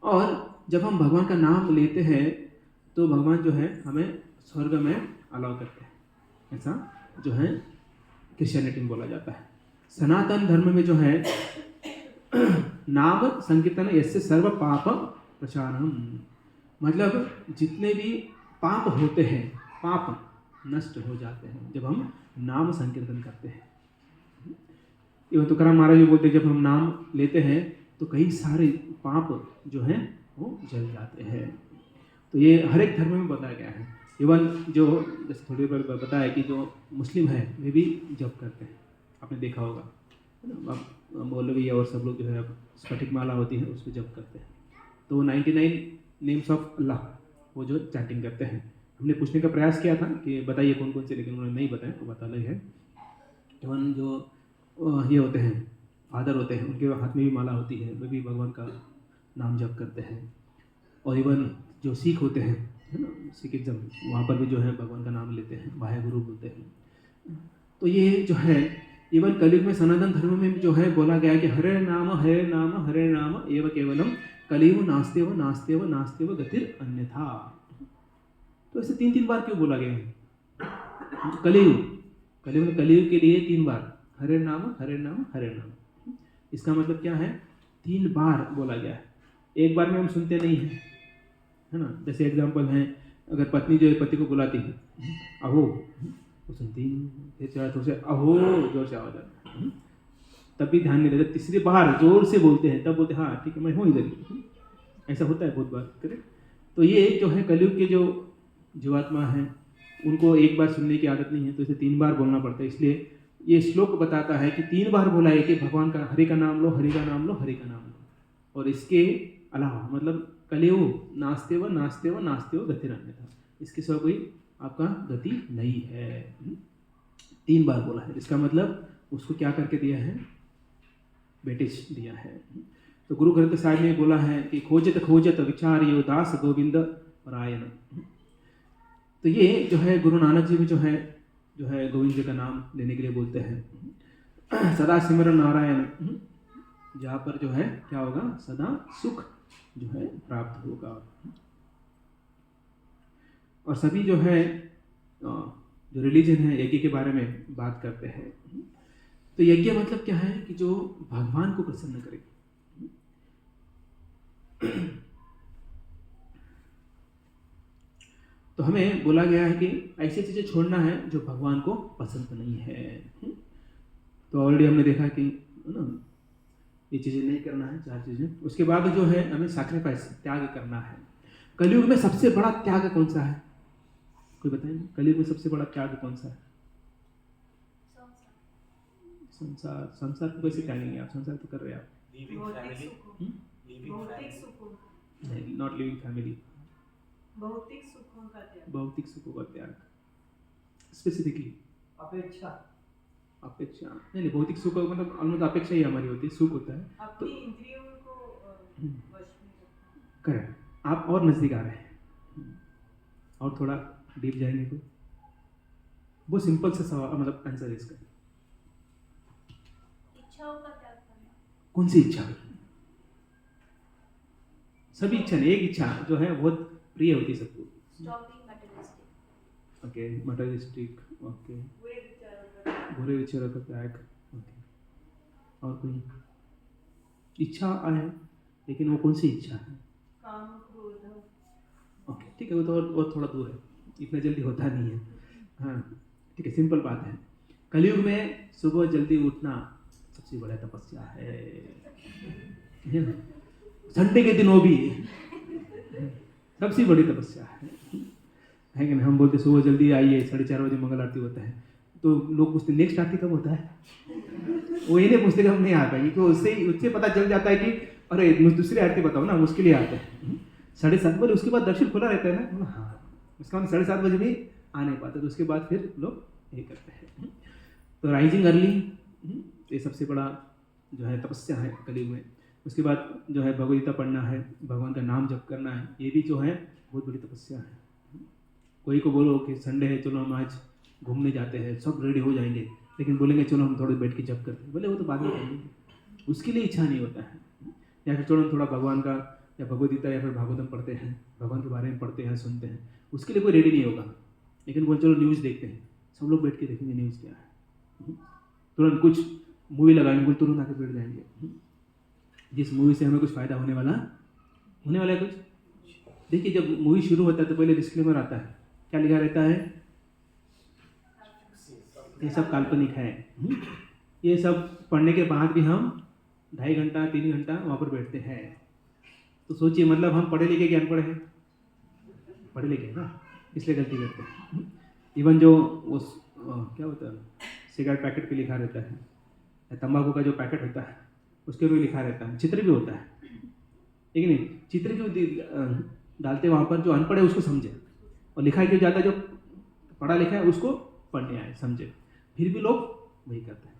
और जब हम भगवान का नाम लेते हैं तो भगवान जो है हमें स्वर्ग में अलाउ करते हैं, ऐसा जो है क्रिश्चियनिटी में बोला जाता है। सनातन धर्म में जो है नाम संकीर्तन यस्य सर्व पाप प्रचारम, मतलब जितने भी पाप होते हैं पाप नष्ट हो जाते हैं जब हम नाम संकीर्तन करते हैं। एवं तुकाराम महाराज जी बोलते हैं जब हम नाम लेते हैं तो कई सारे पाप जो हैं वो जल जाते हैं। तो ये हर एक धर्म में बताया गया है। इवन जो जैसे थोड़ी देर पहले बताया कि जो मुस्लिम है वे भी जप करते हैं, आपने देखा होगा, है ना। अब मौलवी और सब लोग जो है अब स्फटिक माला होती है उस पर जप करते हैं। तो 99 नेम्स ऑफ अल्लाह वो जो चैंटिंग करते हैं। हमने पूछने का प्रयास किया था कि बताइए कौन कौन से, लेकिन उन्होंने नहीं बताया, वो बात अलग है। इवन जो ये होते हैं फादर होते हैं, उनके हाथ में भी माला होती है, वे भी भगवान का नाम जप करते हैं। और इवन जो सिख होते हैं, है ना, सिखिज्म, वहाँ पर भी जो है भगवान का नाम लेते हैं, वाहे गुरु बोलते हैं। तो ये जो है इवन कलयुग में सनातन धर्म में जो है बोला गया कि हरे नाम एव केवलम कलियुग नास्तेव नास्तेव नास्तेव गतिर अन्यथा। तो ऐसे 3 बार क्यों बोला गया है? कलियुग के लिए 3 बार हरे नाम। इसका मतलब क्या है? 3 बार बोला गया है। एक बार में हम सुनते नहीं हैं, है ना। जैसे एग्जाम्पल है, अगर पत्नी जो है पति को बुलाती है, अहो, वो सुनती नहीं, फिर थोड़ा से अहो जोर से आवाज आता है, तब भी ध्यान नहीं देता। तीसरी बार जोर से बोलते हैं, तब बोलते हाँ ठीक है मैं हूँ इधर ही। ऐसा होता है बहुत बार, करेक्ट। तो ये जो है कलयुग के जो जीवात्मा हैं उनको एक बार सुनने की आदत नहीं है, तो इसे 3 बार बोलना पड़ता है। इसलिए ये श्लोक बताता है कि 3 बार बोला है कि भगवान का हरि का नाम लो, हरि का नाम लो, हरि का नाम लो। और इसके अलावा मतलब कलियुग नास्तेव गतिरन्यथा, इसके सिवा कोई आपका गति नहीं है। 3 बार बोला है, इसका मतलब उसको क्या करके दिया है? बेटिश दिया है। तो गुरु ग्रंथ साहिब ने बोला है कि खोजत विचार्यो दास गोविंद परायण। तो ये जो है गुरु नानक जी भी जो है गोविंद जी का नाम लेने के लिए बोलते हैं। सदा सिमरन नारायण, जहाँ पर जो है क्या होगा? सदा सुख जो है प्राप्त होगा। और सभी जो है जो रिलीजन है यज्ञ के बारे में बात करते हैं। तो यज्ञ मतलब क्या है? कि जो भगवान को प्रसन्न करे। तो हमें बोला गया है कि ऐसी चीजें छोड़ना है जो भगवान को पसंद नहीं है। तो ऑलरेडी हमने देखा कि ना ये चीजें नहीं करना है, 4 चीजें। उसके बाद जो है हमें सैक्रिफाइस, त्याग करना है। कलयुग में सबसे बड़ा त्याग कौन सा है? कोई बताएंगे? कलयुग में सबसे बड़ा त्याग कौन सा है? संसार को कैसे त्यागेंगे आप? संसार तो कर रहे हैं आप। नहीं, नॉट लिविंग फैमिली, भौतिक सुखों का त्याग। भौतिक सुखों का त्याग, स्पेसिफिकली अपेक्षा नहीं, भौतिक सुख मतलब अलमोस्ट अपेक्षा ही हमारी होती है, सुख होता है। अपनी इंद्रियों को वश में रखना। करेक्ट। आप और नजदीक आ रहे हैं, और थोड़ा डीप जाएंगे तो बहुत सिंपल सा सवाल, मतलब आंसर है इसका। इच्छाओं का त्याग करना। कौन सी इच्छा? सभी इच्छा नहीं, एक इच्छा जो है बहुत प्रिय होती है सबको। Stopping materialistic. Okay, materialistic, okay, बुरे विचारों का त्याग, ओके। और कोई इच्छा है, लेकिन वो कौन सी इच्छा है? काम क्रोध। ओके ठीक है, वो तो और थोड़ा दूर है, इतना जल्दी होता नहीं है। हाँ ठीक है, सिंपल बात है। कलयुग में सुबह जल्दी उठना सबसे बड़ा तपस्या है ना? संडे के दिन वो भी सबसे बड़ी तपस्या है कि नहीं? हम बोलते सुबह जल्दी आइए, 4:30 बजे मंगल आरती होता है, तो लोग पूछते नेक्स्ट आरती कब होता है? वो ये नहीं पूछते कि हम नहीं आ पाएंगे, तो उससे पता चल जाता है कि अरे दूसरी आरती बताओ ना, उसके लिए आते हैं 7:30 बजे। उसके बाद दर्शन खुला रहता है ना, हाँ, उसका मतलब 7:30 बजे भी आ नहीं पाते, तो उसके बाद फिर लोग ये करते हैं। तो राइजिंग अर्ली ये सबसे बड़ा जो है तपस्या है कलयुग में। उसके बाद जो है भगवद्गीता पढ़ना है, भगवान का नाम जप करना है, ये भी जो है बहुत बड़ी तपस्या है। कोई को बोलो कि संडे है चलो हम आज घूमने जाते हैं, सब रेडी हो जाएंगे, लेकिन बोलेंगे चलो हम थोड़ी बैठ के जप करते हैं, बोले वो तो बाद में करेंगे, उसके लिए इच्छा नहीं होता है। या फिर चलो हम थोड़ा भगवान का या भगवद्गीता या फिर भागवतम पढ़ते हैं, भगवान के बारे में पढ़ते हैं, सुनते हैं, उसके लिए कोई रेडी नहीं होगा। लेकिन बोल चलो न्यूज़ देखते हैं, सब लोग बैठ के देखेंगे न्यूज़ क्या है, तुरंत कुछ मूवी लगाएंगे, बोल तुरंत आके बैठ जाएंगे। जिस मूवी से हमें कुछ फ़ायदा होने वाला है कुछ। देखिए जब मूवी शुरू होता है तो पहले डिस्क्लेमर आता है, क्या लिखा रहता है? ये सब काल्पनिक है। ये सब पढ़ने के बाद भी हम 2.5 घंटा 3 घंटा वहाँ पर बैठते हैं। तो सोचिए मतलब हम पढ़े लिखे कि अनपढ़ हैं? पढ़े लिखे हैं ना, इसलिए गलती करते हैं। इवन जो उस क्या होता है सिगरेट पैकेट पे लिखा रहता है या तंबाकू का जो पैकेट होता है उसके ऊपर लिखा रहता है, चित्र भी होता है, ठीक नहीं? चित्र क्यों डालते वहाँ पर? जो अनपढ़ है उसको समझे, और लिखा क्यों जाता है? जो पढ़ा लिखा है उसको पढ़ने आए, समझे। फिर भी लोग वही करते हैं।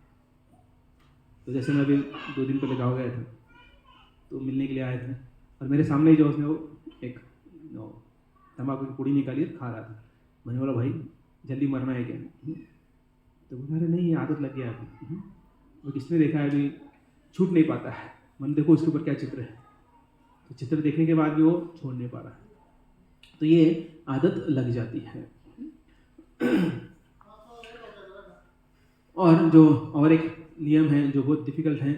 तो जैसे मैं अभी 2 दिन पहले गाँव गया था, तो मिलने के लिए आए थे, और मेरे सामने ही जो उसने वो एक तंबाकू की पूड़ी निकाली खा रहा था। मैंने बोला भाई जल्दी मरना है क्या? तो बोला अरे नहीं, आदत लग गया अभी। वो किसने देखा है अभी, छूट नहीं पाता है। मैंने देखो उसके ऊपर क्या चित्र है, तो चित्र देखने के बाद भी वो छोड़ नहीं पा रहा है। तो ये आदत लग जाती है। और एक नियम है जो बहुत डिफिकल्ट है,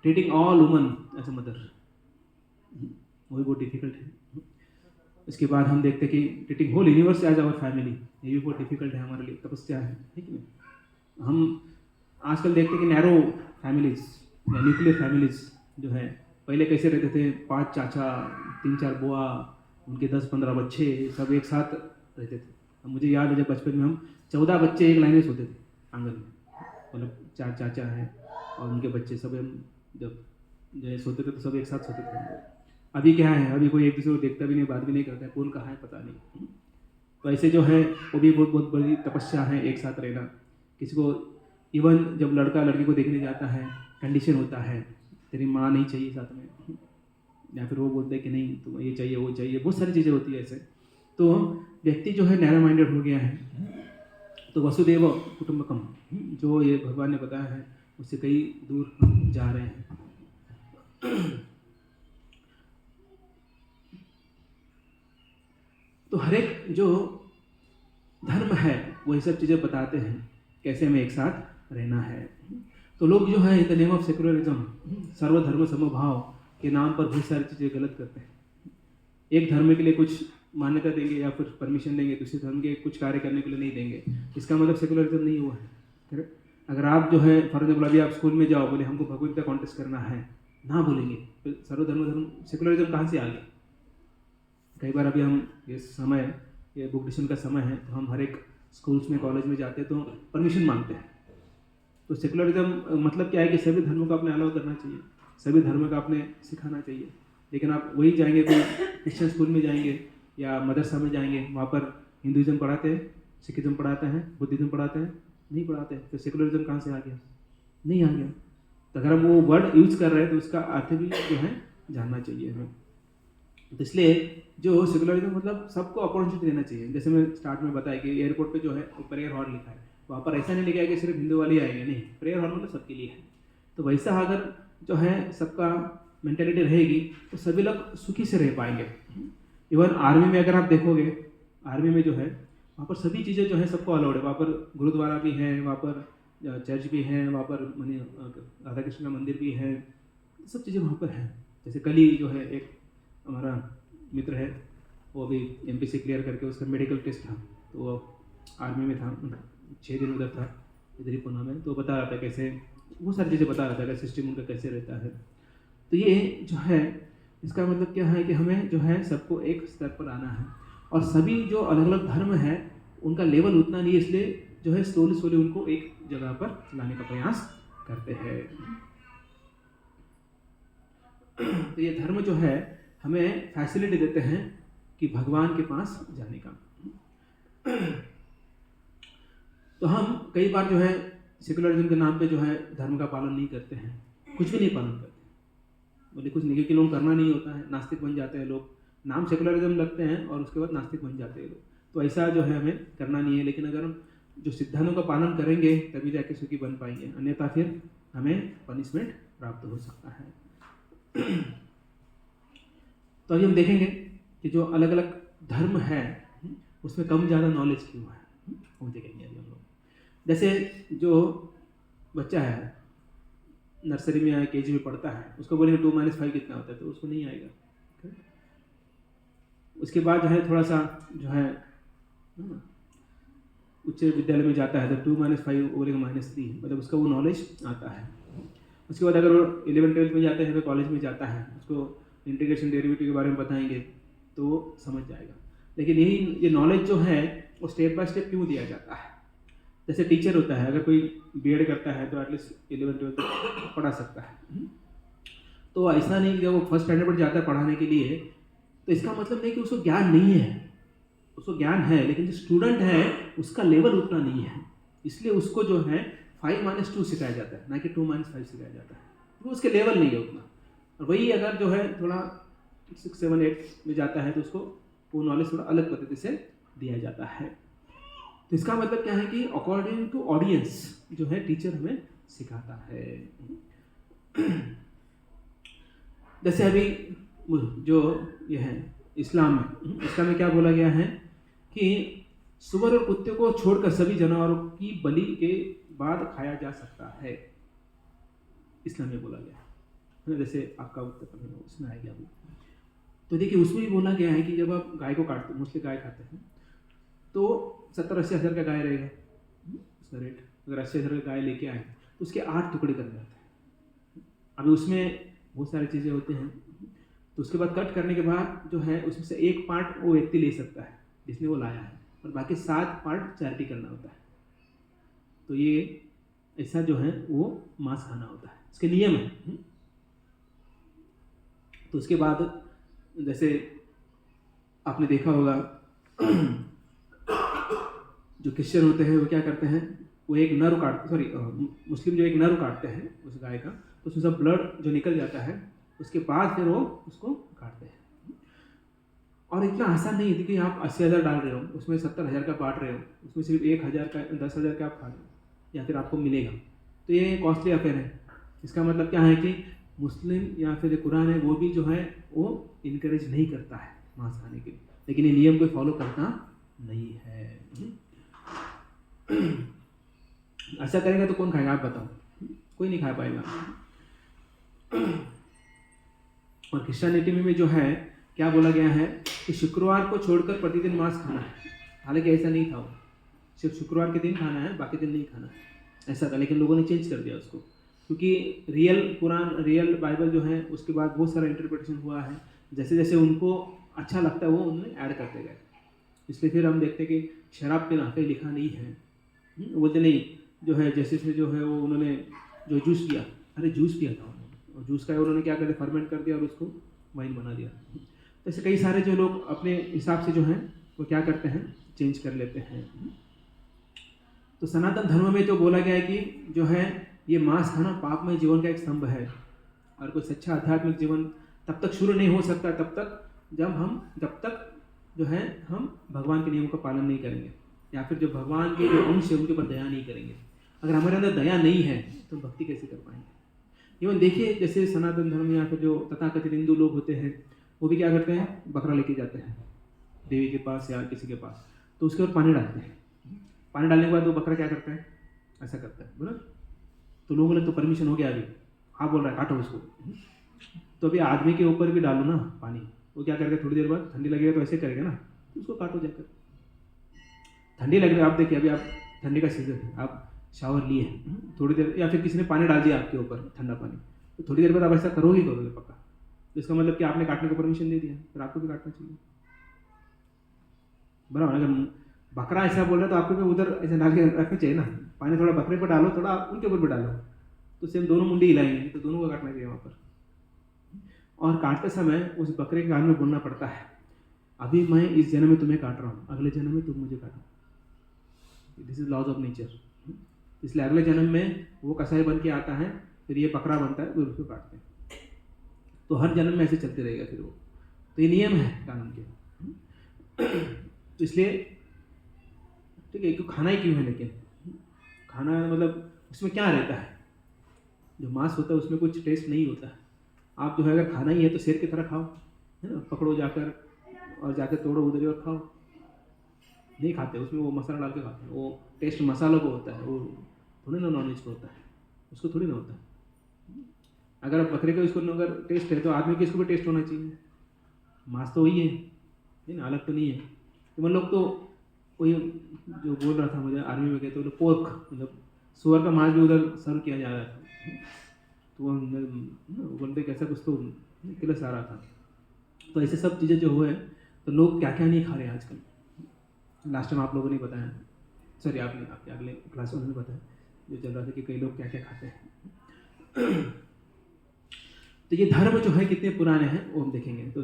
treating all woman as a mother, वो भी बहुत डिफिकल्ट है। इसके बाद हम देखते हैं कि treating whole universe as our family, ये भी बहुत डिफिकल्ट है हमारे लिए, तपस्या है, ठीक है। हम आजकल देखते हैं कि नैरो फैमिलीज या न्यूक्लियर फैमिलीज जो है, पहले कैसे रहते थे, 5 चाचा, 3-4 बुआ, उनके 10-15 बच्चे सब एक साथ रहते थे। अब मुझे याद है जब बचपन में हम 14 बच्चे एक लाइन में सोते थे आंगन में, मतलब 4 चाचा हैं और उनके बच्चे सब, हम जब जो सोते थे तो सब एक साथ सोते थे। अभी क्या है, अभी कोई एक दूसरे को देखता भी नहीं, बात भी नहीं करता है, कौन कहाँ है पता नहीं। तो ऐसे जो है वो भी बहुत बड़ी तपस्या है, एक साथ रहना। किसी को इवन जब लड़का लड़की को देखने जाता है, कंडीशन होता है तेरी माँ नहीं चाहिए साथ में, या फिर वो बोलते हैं कि नहीं तुम ये चाहिए वो चाहिए, बहुत सारी चीज़ें होती है ऐसे। तो व्यक्ति जो है नैरो माइंडेड हो गया है। तो वसुदेव कुटुंबकम जो ये भगवान ने बताया है, उससे कई दूर हम जा रहे हैं। तो हर एक जो धर्म है वो ये सब चीज़ें बताते हैं कैसे हमें एक साथ रहना है। तो लोग जो है in the name of secularism, सर्वधर्म समभाव के नाम पर बहुत सारी चीज़ें गलत करते हैं। एक धर्म के लिए कुछ मान्यता देंगे या फिर परमिशन देंगे, दूसरे धर्म के कुछ कार्य करने के लिए नहीं देंगे, इसका मतलब सेकुलरिज्म नहीं हुआ है। करेक्ट? अगर आप जो है फॉर एग्जाम्पल अभी आप स्कूल में जाओ, बोले हमको भगवद गीता कॉन्टेस्ट करना है, ना बोलेंगे, फिर सर्वधर्म सेकुलरिज्म कहाँ से आ गया? कई बार अभी हम ये बुक डिस्कशन का समय है, तो हम हर एक स्कूल्स में कॉलेज में जाते हैं तो परमिशन मांगते हैं। तो सेकुलरिज्म मतलब क्या है कि सभी धर्मों का आपने अलाउ करना चाहिए, सभी धर्मों का आपने सिखाना चाहिए। लेकिन आप वही जाएंगे तो क्रिश्चियन स्कूल में जाएंगे या मदरसा में जाएंगे, वहाँ पर हिंदुइज्म पढ़ाते हैं, सिखिज्म पढ़ाते हैं, बुद्धिज्म पढ़ाते हैं, नहीं पढ़ाते हैं। तो सेकुलरिज्म कहाँ से आ गया? नहीं आ गया। तो अगर हम वो वर्ड यूज कर रहे हैं तो उसका अर्थ भी जो है जानना चाहिए हमें। तो इसलिए जो सेकुलरिज्म मतलब सबको अपॉर्चुनिटी देना चाहिए। जैसे मैं स्टार्ट में बताया कि एयरपोर्ट पे जो है प्रेयर हॉल लिखा है, वहाँ पर ऐसा नहीं लिखा है कि सिर्फ हिंदू वाले आएंगे, नहीं, प्रेयर हॉल मतलब सबके लिए है। तो वैसा अगर जो है सबका मेंटेलिटी रहेगी तो सभी लोग सुखी से रह पाएंगे। इवन आर्मी में अगर आप देखोगे, आर्मी में जो है वहाँ पर सभी चीज़ें जो है सबको अलाउड है। वहाँ पर गुरुद्वारा भी है, वहाँ पर चर्च भी है, वहाँ पर राधा कृष्ण का मंदिर भी है, सब चीज़ें वहाँ पर हैं। जैसे कल ही जो है एक हमारा मित्र है, वो अभी MPC क्लियर करके उसका मेडिकल टेस्ट था, तो वो आर्मी में था, 6 दिन उधर था, इधर ही पुणे में। तो बता रहा था कैसे वो सारी चीज़ें बता रहा था, कैसे सिस्टम उनका कैसे रहता है। तो ये जो है इसका मतलब क्या है कि हमें जो है सबको एक स्तर पर आना है, और सभी जो अलग अलग धर्म है उनका लेवल उतना नहीं है, इसलिए जो है स्लोली उनको एक जगह पर लाने का प्रयास करते हैं। तो ये धर्म जो है हमें फैसिलिटी देते हैं कि भगवान के पास जाने का। तो हम कई बार जो है सेकुलरिज्म के नाम पे जो है धर्म का पालन नहीं करते हैं, कुछ भी नहीं पालन करते, बोले कुछ नहीं, क्योंकि लोग करना नहीं होता है, नास्तिक बन जाते हैं लोग, नाम सेकुलरिज्म लगते हैं और उसके बाद नास्तिक बन जाते हैं लोग। तो ऐसा जो है हमें करना नहीं है। लेकिन अगर हम जो सिद्धांतों का पालन करेंगे तभी जाके सुखी बन पाएंगे, अन्यथा फिर हमें पनिशमेंट प्राप्त हो सकता है। तो अभी हम देखेंगे कि जो अलग अलग धर्म है उसमें कम ज़्यादा नॉलेज क्यों है, वो देखेंगे अभी हम लोग। जैसे जो बच्चा है नर्सरी में या KG में पढ़ता है, उसको बोलेंगे 2 - 5 कितना होता है, तो उसको नहीं आएगा। उसके बाद जो है थोड़ा सा जो है उच्च विद्यालय में जाता है तो 2 - 5 बोलेगा -3, मतलब उसका वो नॉलेज आता है। उसके बाद अगर वो 11-12 में जाता है तो कॉलेज में जाता है, उसको इंटीग्रेशन डेरिवेटिव के बारे में बताएंगे तो वो समझ जाएगा। लेकिन यही ये नॉलेज जो है वो स्टेप बाय स्टेप क्यों दिया जाता है? जैसे टीचर होता है, अगर कोई बीएड करता है तो एटलीस्ट 11-12 तक पढ़ा सकता है। तो ऐसा नहीं कि जब वो फर्स्ट स्टैंडर्ड पर जाता है पढ़ाने के लिए, तो इसका मतलब नहीं कि उसको ज्ञान नहीं है, उसको ज्ञान है, लेकिन जो स्टूडेंट है उसका लेवल उतना नहीं है, इसलिए उसको जो है 5-2 सिखाया जाता है, ना कि 2-5 सिखाया जाता है, तो उसके लेवल नहीं है उतना। और वही अगर जो है थोड़ा 6-7-8 में जाता है तो उसको वो नॉलेज थोड़ा अलग पद्धति से दिया जाता है। तो इसका मतलब क्या है कि अकॉर्डिंग टू ऑडियंस जो है टीचर हमें सिखाता है। जैसे अभी जो ये है इस्लाम में क्या बोला गया है कि सुअर और कुत्ते को छोड़कर सभी जानवरों की बलि के बाद खाया जा सकता है, इस्लाम में बोला गया है। जैसे आपका उत्तर उसमें आ गया। तो देखिए उसमें भी बोला गया है कि जब आप गाय को काटते, मोस्टली गाय खाते हैं, तो 70-80 हज़ार का गाय रहेगा उसका रेट। अगर 80 हज़ार का गाय लेके आए तो उसके 8 टुकड़े कर जाते हैं। अभी उसमें बहुत सारी चीज़ें होती हैं, तो उसके बाद कट करने के बाद जो है उसमें से एक पार्ट वो व्यक्ति ले सकता है जिसने वो लाया है, और बाकी 7 पार्ट चैरिटी करना होता है। तो ये ऐसा जो है वो मांस खाना होता है, इसके नियम है। तो उसके बाद जैसे आपने देखा होगा जो क्रिश्चियन होते हैं वो क्या करते हैं, वो एक नर मुस्लिम जो एक नर काटते हैं उस गाय का, तो उसमें सब ब्लड जो निकल जाता है, उसके बाद फिर वो उसको काटते हैं। और इतना आसान नहीं है कि आप 80 हज़ार डाल रहे हो, उसमें 70 हज़ार का बांट रहे हो, उसमें सिर्फ 1 हज़ार का 10 हज़ार का आप खा रहे हो या फिर आपको मिलेगा, तो ये कॉस्टली अफेयर है। इसका मतलब क्या है कि मुस्लिम या फिर कुरान है वो भी जो है वो इनकरेज नहीं करता है मांस खाने के लिए, लेकिन ये नियम को फॉलो करता नहीं है। ऐसा करेगा तो कौन खाएगा आप बताओ? कोई नहीं खा पाएगा। और क्रिश्चियनिटी में भी जो है क्या बोला गया है कि शुक्रवार को छोड़कर प्रतिदिन मांस खाना है। हालांकि ऐसा नहीं था, वो सिर्फ शुक्रवार के दिन खाना है, बाकी दिन नहीं खाना है, ऐसा था। लेकिन लोगों ने चेंज कर दिया उसको, क्योंकि रियल कुरान, रियल बाइबल जो है उसके बाद बहुत सारा इंटरप्रिटेशन हुआ है, जैसे जैसे उनको अच्छा लगता है वो उन्होंने ऐड करते गए। इसलिए फिर हम देखते हैं कि शराब पीना कहीं लिखा नहीं है, बोलते नहीं जो है जैसे जो है वो उन्होंने जो जूस पिया, अरे जूस पिया था उन्होंने, और जूस का उन्होंने क्या करते फर्मेंट कर दिया और उसको वाइन बना दिया। तो ऐसे कई सारे जो लोग अपने हिसाब से जो हैं वो क्या करते हैं, चेंज कर लेते हैं। तो सनातन धर्म में तो बोला गया है कि जो है ये मांस खाना पापमय जीवन का एक स्तंभ है, और कोई सच्चा आध्यात्मिक जीवन तब तक शुरू नहीं हो सकता तब तक जो है हम भगवान के नियमों का पालन नहीं करेंगे, या फिर जो भगवान के जो अंश है उनके ऊपर दया नहीं करेंगे। अगर हमारे अंदर दया नहीं है तो भक्ति कैसे कर पाएंगे? इवन देखिए जैसे सनातन धर्म या फिर जो तथाकथित हिंदू लोग होते हैं वो भी क्या करते हैं, बकरा लेके जाते हैं देवी के पास या किसी के पास, तो उसके ऊपर पानी डालते हैं। पानी डालने के बाद वो बकरा क्या करता है, ऐसा करता है, बोला तो लोगों ने तो परमिशन हो गया, अभी आप बोल रहा है काटो उसको, तो अभी आदमी के ऊपर भी डालो ना पानी, वो क्या करेगा, थोड़ी देर बाद ठंडी लगेगा तो ऐसे करेगा ना, तो उसको काटो जाकर। ठंडी लग रही है, आप देखिए अभी आप ठंडी का सीजन है, आप शावर लिए थोड़ी देर, या फिर किसी ने पानी डाल दिया आपके ऊपर ठंडा पानी, तो थोड़ी देर बाद आप ऐसा करोगे पक्का, तो इसका मतलब कि आपने काटने को परमिशन दे दिया, फिर आपको भी काटना चाहिए, बराबर। अगर बकरा ऐसा बोल रहा है तो आपको भी उधर ऐसे डाल के रखना चाहिए ना, पानी थोड़ा बकरे पर डालो, थोड़ा उनके ऊपर भी डालो, तो सेम दोनों मुंडी हिलाएंगे, तो दोनों को काटना चाहिए वहाँ पर। और काटते समय उस बकरे के कान में बोलना पड़ता है, अभी मैं इस जन्म में तुम्हें काट रहा हूँ, अगले जन्म में तुम मुझे काटो। This is laws of nature. इसलिए अगले जन्म में वो कसाई बन के आता है, फिर ये बकरा बनता है, फिर उसको काटते हैं, तो हर जन्म में ऐसे चलते रहेगा फिर वो, तो ये नियम है कानून के। तो इसलिए ठीक है, क्यों खाना ही क्यों है, लेकिन खाना मतलब उसमें क्या रहता है, जो मांस होता है उसमें कुछ टेस्ट नहीं होता है। आप जो है अगर खाना ही है तो शेर की तरह खाओ, है ना, पकड़ो जाकर और जाकर तोड़ो उधर और खाओ, नहीं खाते, उसमें वो मसाला डाल के खाते हैं, वो टेस्ट मसालों को होता है, वो थोड़ी ना नॉनवेज को होता है, उसको थोड़ी ना होता है। अगर आप बकरे का इसको अगर टेस्ट है तो आदमी के इसको भी टेस्ट होना चाहिए, मांस तो वही है ना, अलग तो नहीं है। तो लोग तो कोई जो बोल रहा था मुझे आर्मी में गए तो पोर्क मतलब सुअर का मांस भी उधर सर्व किया जा रहा था, तो वो बोलते कैसा कुछ तो किलस आ रहा था। तो ऐसे सब चीज़ें जो हुए तो लोग क्या क्या नहीं खा रहे आजकल। लास्ट टाइम आप लोगों ने बताया, सॉरी आपने आपके अगले क्लास में बताया जो चल रहा था कि कई लोग क्या क्या खाते हैं। तो ये धर्म जो है कितने पुराने हैं वो हम देखेंगे। तो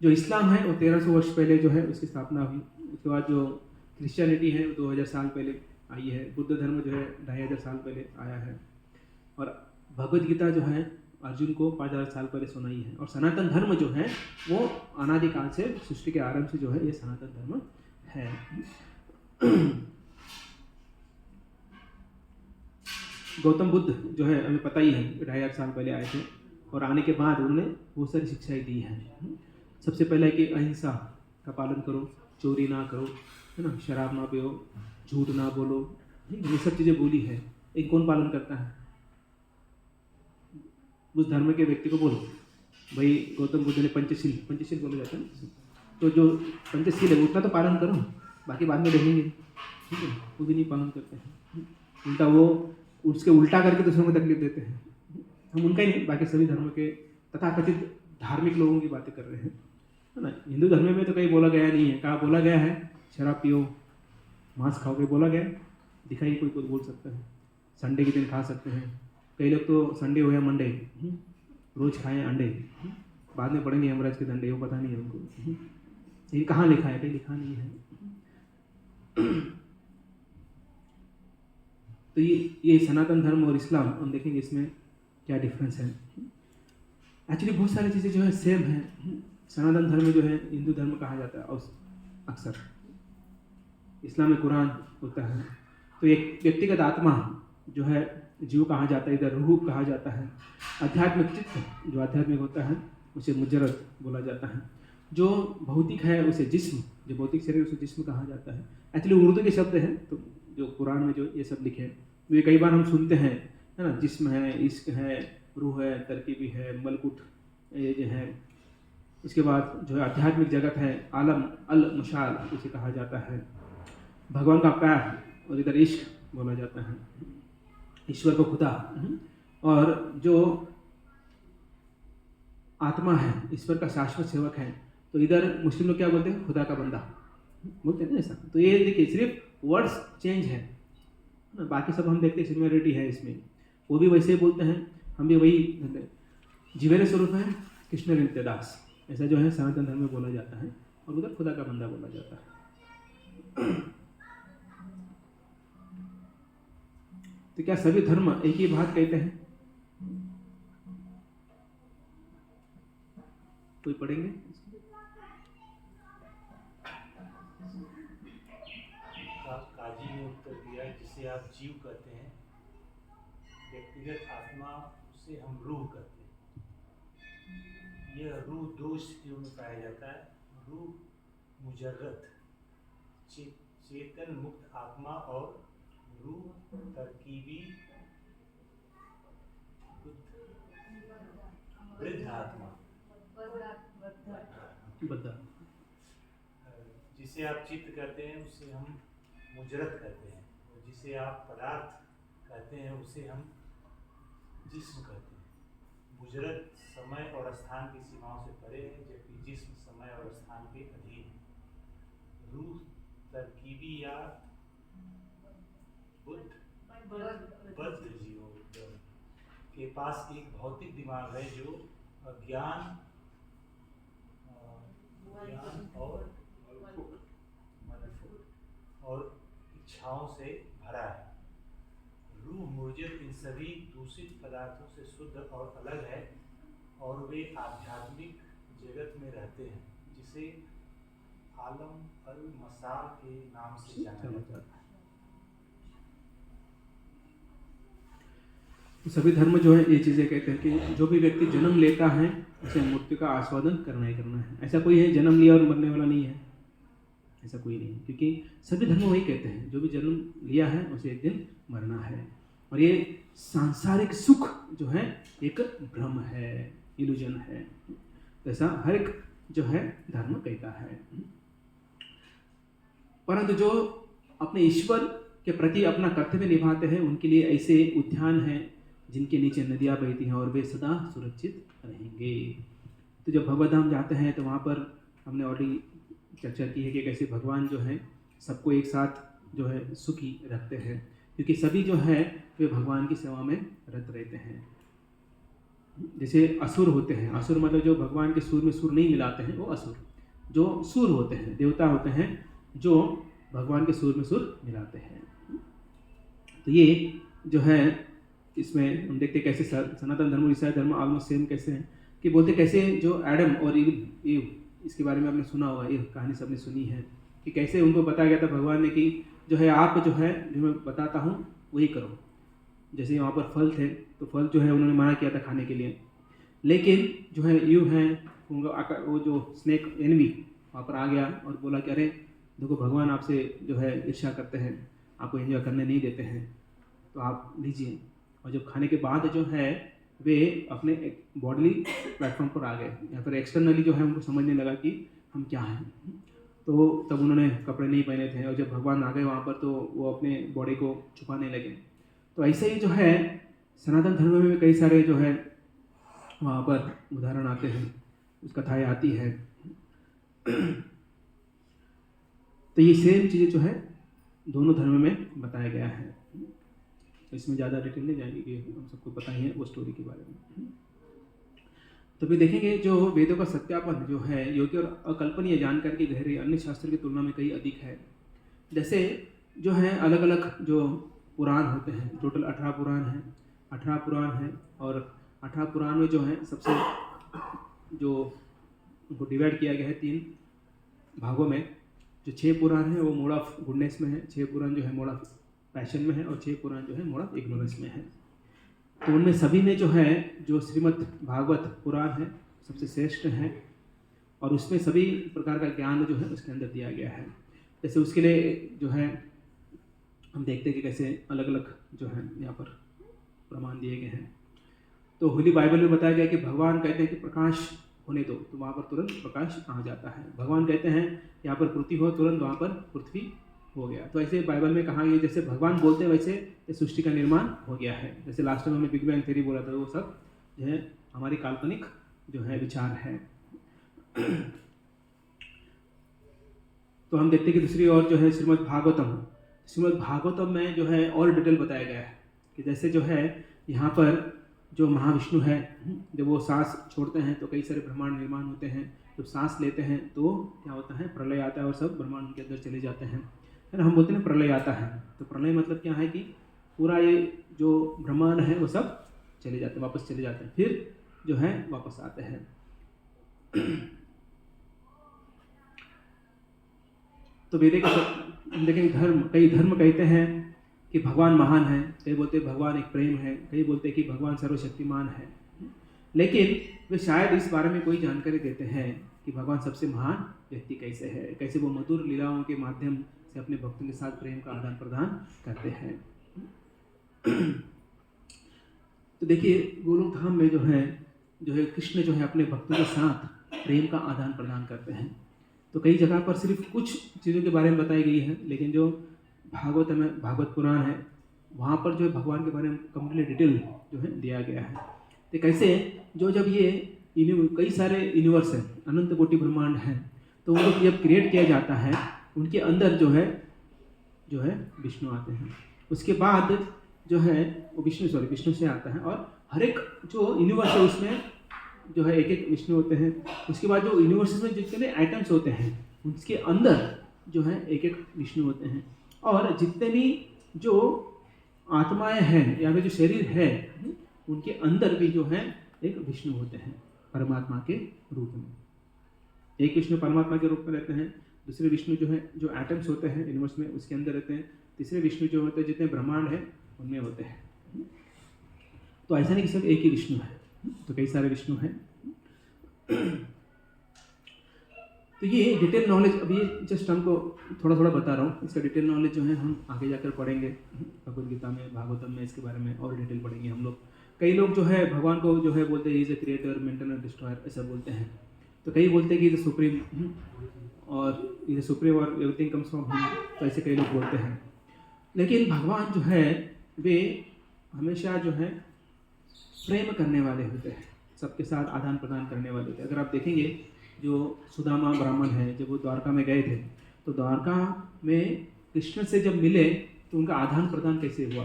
जो इस्लाम है वो 1300 वर्ष पहले जो है उसकी स्थापना हुई। उसके बाद जो क्रिश्चियनिटी है वो 2000 साल पहले आई है। बुद्ध धर्म जो है 2500 साल पहले आया है। और भगवद गीता जो है अर्जुन को 5000 साल पहले सुनाई है। और सनातन धर्म जो है वो अनादिकाल से, सृष्टि के आरंभ से जो है ये सनातन धर्म है। गौतम बुद्ध जो है हमें पता ही है 2500 साल पहले आए थे और आने के बाद उन्होंने बहुत सारी शिक्षाएं दी हैं। सबसे पहले कि अहिंसा का पालन करो, चोरी ना करो, है ना, शराब ना पियो, झूठ ना बोलो, ये सब चीज़ें बोली है। एक कौन पालन करता है? उस धर्म के व्यक्ति को बोलो भाई गौतम बुद्ध ने पंचशील बोले जाते हैं, तो जो पंचशील है उतना तो पालन करो, बाकी बाद में देखेंगे, ठीक है। वो भी नहीं पालन करते हैं, उल्टा वो उसके उल्टा करके दूसरों को तकलीफ देते हैं। हम उनका ही नहीं, बाकी सभी धर्म के तथाकथित धार्मिक लोगों की बातें कर रहे हैं, है ना। हिंदू धर्म में तो कहीं बोला गया नहीं है। कहाँ बोला गया है शराब पियो, मांस खाओगे बोला गया है? दिखाइए कोई कुछ बोल सकता है। संडे के दिन खा सकते हैं, कई लोग तो संडे हो या मंडे रोज खाएं अंडे, बाद में पढ़ेंगे यमराज के दंडे, वो पता नहीं है उनको। ये कहाँ लिखा है? कहीं लिखा नहीं है। तो ये सनातन धर्म और इस्लाम हम देखेंगे इसमें क्या डिफरेंस है। एक्चुअली बहुत सारी चीज़ें जो है सेम है। सनातन धर्म जो है हिंदू धर्म कहा जाता है अक्सर, इस्लाम में कुरान होता है। तो एक व्यक्तिगत आत्मा जो है जीव कहा जाता है, इधर रूह कहा जाता है। आध्यात्मिक चित्त जो आध्यात्मिक होता है उसे मुजर्रद बोला जाता है। जो भौतिक है उसे जिस्म, जो भौतिक शरीर उसे जिस्म कहा जाता है। एक्चुअली उर्दू के शब्द हैं, तो जो कुरान में जो ये सब लिखे हैं ये कई बार हम सुनते हैं, है ना। जिस्म है, इश्क है, रूह है, तरकीबी है, मलकुट ये जो है। इसके बाद जो है आध्यात्मिक जगत है, आलम अल मशाल उसे कहा जाता है। भगवान का प्यार और इधर इश्क बोला जाता है, ईश्वर को खुदा। और जो आत्मा है ईश्वर का शाश्वत सेवक है, तो इधर मुस्लिम लोग क्या बोलते हैं? खुदा का बंदा बोलते हैं ना ऐसा। तो ये देखिए सिर्फ वर्ड्स चेंज है, बाकी सब हम देखते हैं सिमिलरिटी है इसमें। वो भी वैसे ही बोलते हैं, हम भी वही। जीवेरे स्वरूप है कृष्ण नित्यदास, ऐसा जो है सनातन धर्म में बोला जाता है। और उधर खुदा का बंदा बोला जाता है। तो क्या सभी धर्म एक ही बात कहते हैं? कोई पढ़ेंगे? काजी ने उत्तर दिया, जिसे आप जीव कहते हैं, व्यक्तिगत आत्मा उसे हम रूह कहते हैं। यह रूह दो स्थितियों में पाया जाता है। रूह मुजर्रद चेतन मुक्त आत्मा और रूह तरकीबी वृद्ध आत्मा। बद्दा जिसे आप चित्त कहते हैं उसे हम मुजरत कहते हैं, और जिसे आप पदार्थ कहते हैं उसे हम जिस्म कहते हैं। मुजरत समय और स्थान की सीमाओं से परे है, जबकि जिस्म समय और स्थान के अधीन है। रूह तरकीबी या बद्ध जीवों के पास एक भौतिक दिमाग है जो ज्ञान और इच्छाओं से भरा है। रूह मुजब इन सभी दूषित पदार्थों से शुद्ध और अलग है, और वे आध्यात्मिक जगत में रहते हैं, जिसे आलम अल मसाल के नाम से जाना जाता है। सभी धर्म जो है ये चीज़ें कहते हैं कि जो भी व्यक्ति जन्म लेता है उसे मृत्यु का आस्वादन करना ही करना है। ऐसा कोई है जन्म लिया और मरने वाला नहीं है, ऐसा कोई नहीं, क्योंकि सभी धर्म वही कहते हैं जो भी जन्म लिया है उसे एक दिन मरना है। और ये सांसारिक सुख जो है एक भ्रम है, इल्यूजन है, ऐसा हर एक जो है धर्म कहता है। परंतु जो अपने ईश्वर के प्रति अपना कर्तव्य निभाते हैं उनके लिए ऐसे उद्यान हैं जिनके नीचे नदियाँ बहती हैं और वे सदा सुरक्षित रहेंगे। तो जब भगवत धाम जाते हैं तो वहाँ पर हमने ऑलरेडी चर्चा की है कि कैसे भगवान जो है सबको एक साथ जो है सुखी रखते हैं, क्योंकि सभी जो है वे भगवान की सेवा में रत रहते हैं। जैसे असुर होते हैं, असुर मतलब जो भगवान के सुर में सुर नहीं मिलाते हैं वो असुर। जो सुर होते हैं, देवता होते हैं जो भगवान के सुर में सुर मिलाते हैं। तो ये जो है इसमें हम देखते कैसे सनातन धर्म और ईसाई धर्म ऑलमोस्ट सेम कैसे हैं कि बोलते कैसे जो एडम और ईव, इसके बारे में आपने सुना होगा, ये कहानी सबने सुनी है कि कैसे उनको बताया गया था भगवान ने कि जो है आप जो है जो मैं बताता हूँ वही करो। जैसे वहाँ पर फल थे तो फल जो है उन्होंने मना किया था खाने के लिए, लेकिन जो है ईव है वो जो स्नेक एनवी वहाँ पर आ गया और बोला कि अरे देखो भगवान आपसे जो है ईर्ष्या करते हैं, आपको एंजॉय करने नहीं देते हैं, तो आप लीजिए। और जब खाने के बाद जो है वे अपने बॉडली प्लेटफॉर्म पर आ गए, या फिर एक्सटर्नली जो है उनको समझने लगा कि हम क्या हैं। तो तब उन्होंने कपड़े नहीं पहने थे और जब भगवान आ गए वहाँ पर तो वो अपने बॉडी को छुपाने लगे। तो ऐसे ही जो है सनातन धर्म में भी कई सारे जो है वहाँ पर उदाहरण आते हैं, उस कथाएँ आती है। तो ये सेम चीज़ें जो है दोनों धर्म में बताया गया है। इसमें ज़्यादा डिटेल नहीं जाएंगे कि हम सबको पता ही है वो स्टोरी के बारे में। तो फिर देखेंगे जो वेदों का सत्यापन जो है योग्य और अकल्पनीय जानकारी की गहराई अन्य शास्त्र की तुलना में कई अधिक है। जैसे जो है अलग अलग जो पुराण होते हैं, टोटल 18 पुराण हैं, 18 पुराण हैं और 18 पुराण में जो है सबसे जो उनको डिवाइड किया गया है 3 भागों में। जो 6 पुराण हैं वो मोड ऑफ गुडनेस में है, 6 पुराण जो है मोड ऑफ पैशन में है और 6 पुराण जो है मोड ऑफ इग्नोरेंस में है। तो उनमें सभी में जो है जो श्रीमद् भागवत पुराण है सबसे श्रेष्ठ है और उसमें सभी प्रकार का ज्ञान जो है उसके अंदर दिया गया है। जैसे उसके लिए जो है हम देखते हैं कि कैसे अलग अलग जो है यहाँ पर प्रमाण दिए गए हैं। तो होली बाइबल में बताया गया कि भगवान कहते हैं कि प्रकाश होने दो, तो वहाँ पर तुरंत प्रकाश आ जाता है। भगवान कहते हैं यहाँ पर पृथ्वी हो, तुरंत वहाँ पर पृथ्वी हो गया। तो ऐसे बाइबल में कहा गया जैसे भगवान बोलते हैं वैसे ये सृष्टि का निर्माण हो गया है। जैसे लास्ट टाइम हमने बिग बैंग थ्योरी बोला था, वो सब जो है हमारी काल्पनिक जो है विचार है। तो हम देखते हैं कि दूसरी ओर जो है श्रीमद् भागवतम में जो है और डिटेल बताया गया है कि जैसे जो है यहाँ पर जो महाविष्णु है जब वो सांस छोड़ते हैं तो कई सारे ब्रह्मांड निर्माण होते हैं। जब सांस लेते हैं तो क्या होता है, प्रलय आता है और सब ब्रह्मांड के अंदर चले जाते हैं, है ना। हम बोलते हैं प्रलय आता है, तो प्रलय मतलब क्या है कि पूरा ये जो ब्रह्मांड है वो सब चले जाते हैं, वापस चले जाते हैं, फिर जो है वापस आते हैं। तो वेदे का हम देखेंगे कई धर्म कहते हैं कि भगवान महान है, कई बोलते हैं भगवान एक प्रेम है, कई बोलते हैं कि भगवान सर्वशक्तिमान है। लेकिन वे शायद इस बारे में कोई जानकारी देते हैं कि भगवान सबसे महान व्यक्ति कैसे है, कैसे वो मधुर लीलाओं के माध्यम से अपने भक्तों के साथ प्रेम का आदान प्रदान करते हैं। तो देखिए गोलोक धाम में जो है कृष्ण जो है अपने भक्तों के साथ प्रेम का आदान प्रदान करते हैं। तो कई जगह पर सिर्फ कुछ चीज़ों के बारे में बताई गई है, लेकिन जो भागवत पुराण है वहाँ पर जो है भगवान के बारे में कंप्लीट डिटेल जो है दिया गया है। तो कैसे जो जब ये कई सारे यूनिवर्स हैं, अनंत कोटि ब्रह्मांड हैं, तो उनको जब क्रिएट किया जाता है उनके अंदर जो है विष्णु आते हैं। उसके बाद जो है वो विष्णु से आता है और हर एक जो यूनिवर्स है उसमें जो है एक विष्णु होते हैं। उसके बाद जो यूनिवर्स में जितने आइटम्स होते हैं उसके अंदर जो है एक विष्णु होते हैं। और जितने भी जो आत्माएं हैं या फिर जो शरीर है उनके अंदर भी जो है एक विष्णु होते हैं परमात्मा के रूप में। एक विष्णु परमात्मा के रूप में रहते हैं, दूसरे विष्णु जो है जो एटम्स होते हैं यूनिवर्स में उसके अंदर रहते हैं, तीसरे विष्णु जो होते हैं जितने ब्रह्मांड है उनमें होते हैं। तो ऐसा नहीं कि सिर्फ एक ही विष्णु है, तो कई सारे विष्णु हैं। तो ये डिटेल नॉलेज अभी जस्ट हमको थोड़ा थोड़ा बता रहा हूँ, इसका डिटेल नॉलेज जो है हम आगे जाकर पढ़ेंगे भगवद गीता में, भागवतम में, इसके बारे में और डिटेल पढ़ेंगे हम लोग। कई लोग जो है भगवान को जो है बोलते हैं is a creator, maintainer, destroyer, ऐसा बोलते हैं। तो कई बोलते हैं कि इज ए सुप्रीम और इज ए सुप्रीम और एवरीथिंग कम्स फ्रॉम हिम, तो ऐसे कई लोग बोलते हैं। लेकिन भगवान जो है वे हमेशा जो है प्रेम करने वाले होते हैं, सबके साथ आदान प्रदान करने वाले होते हैं। अगर आप देखेंगे जो सुदामा ब्राह्मण है, जब वो द्वारका में गए थे तो द्वारका में कृष्ण से जब मिले तो उनका आदान प्रदान कैसे हुआ,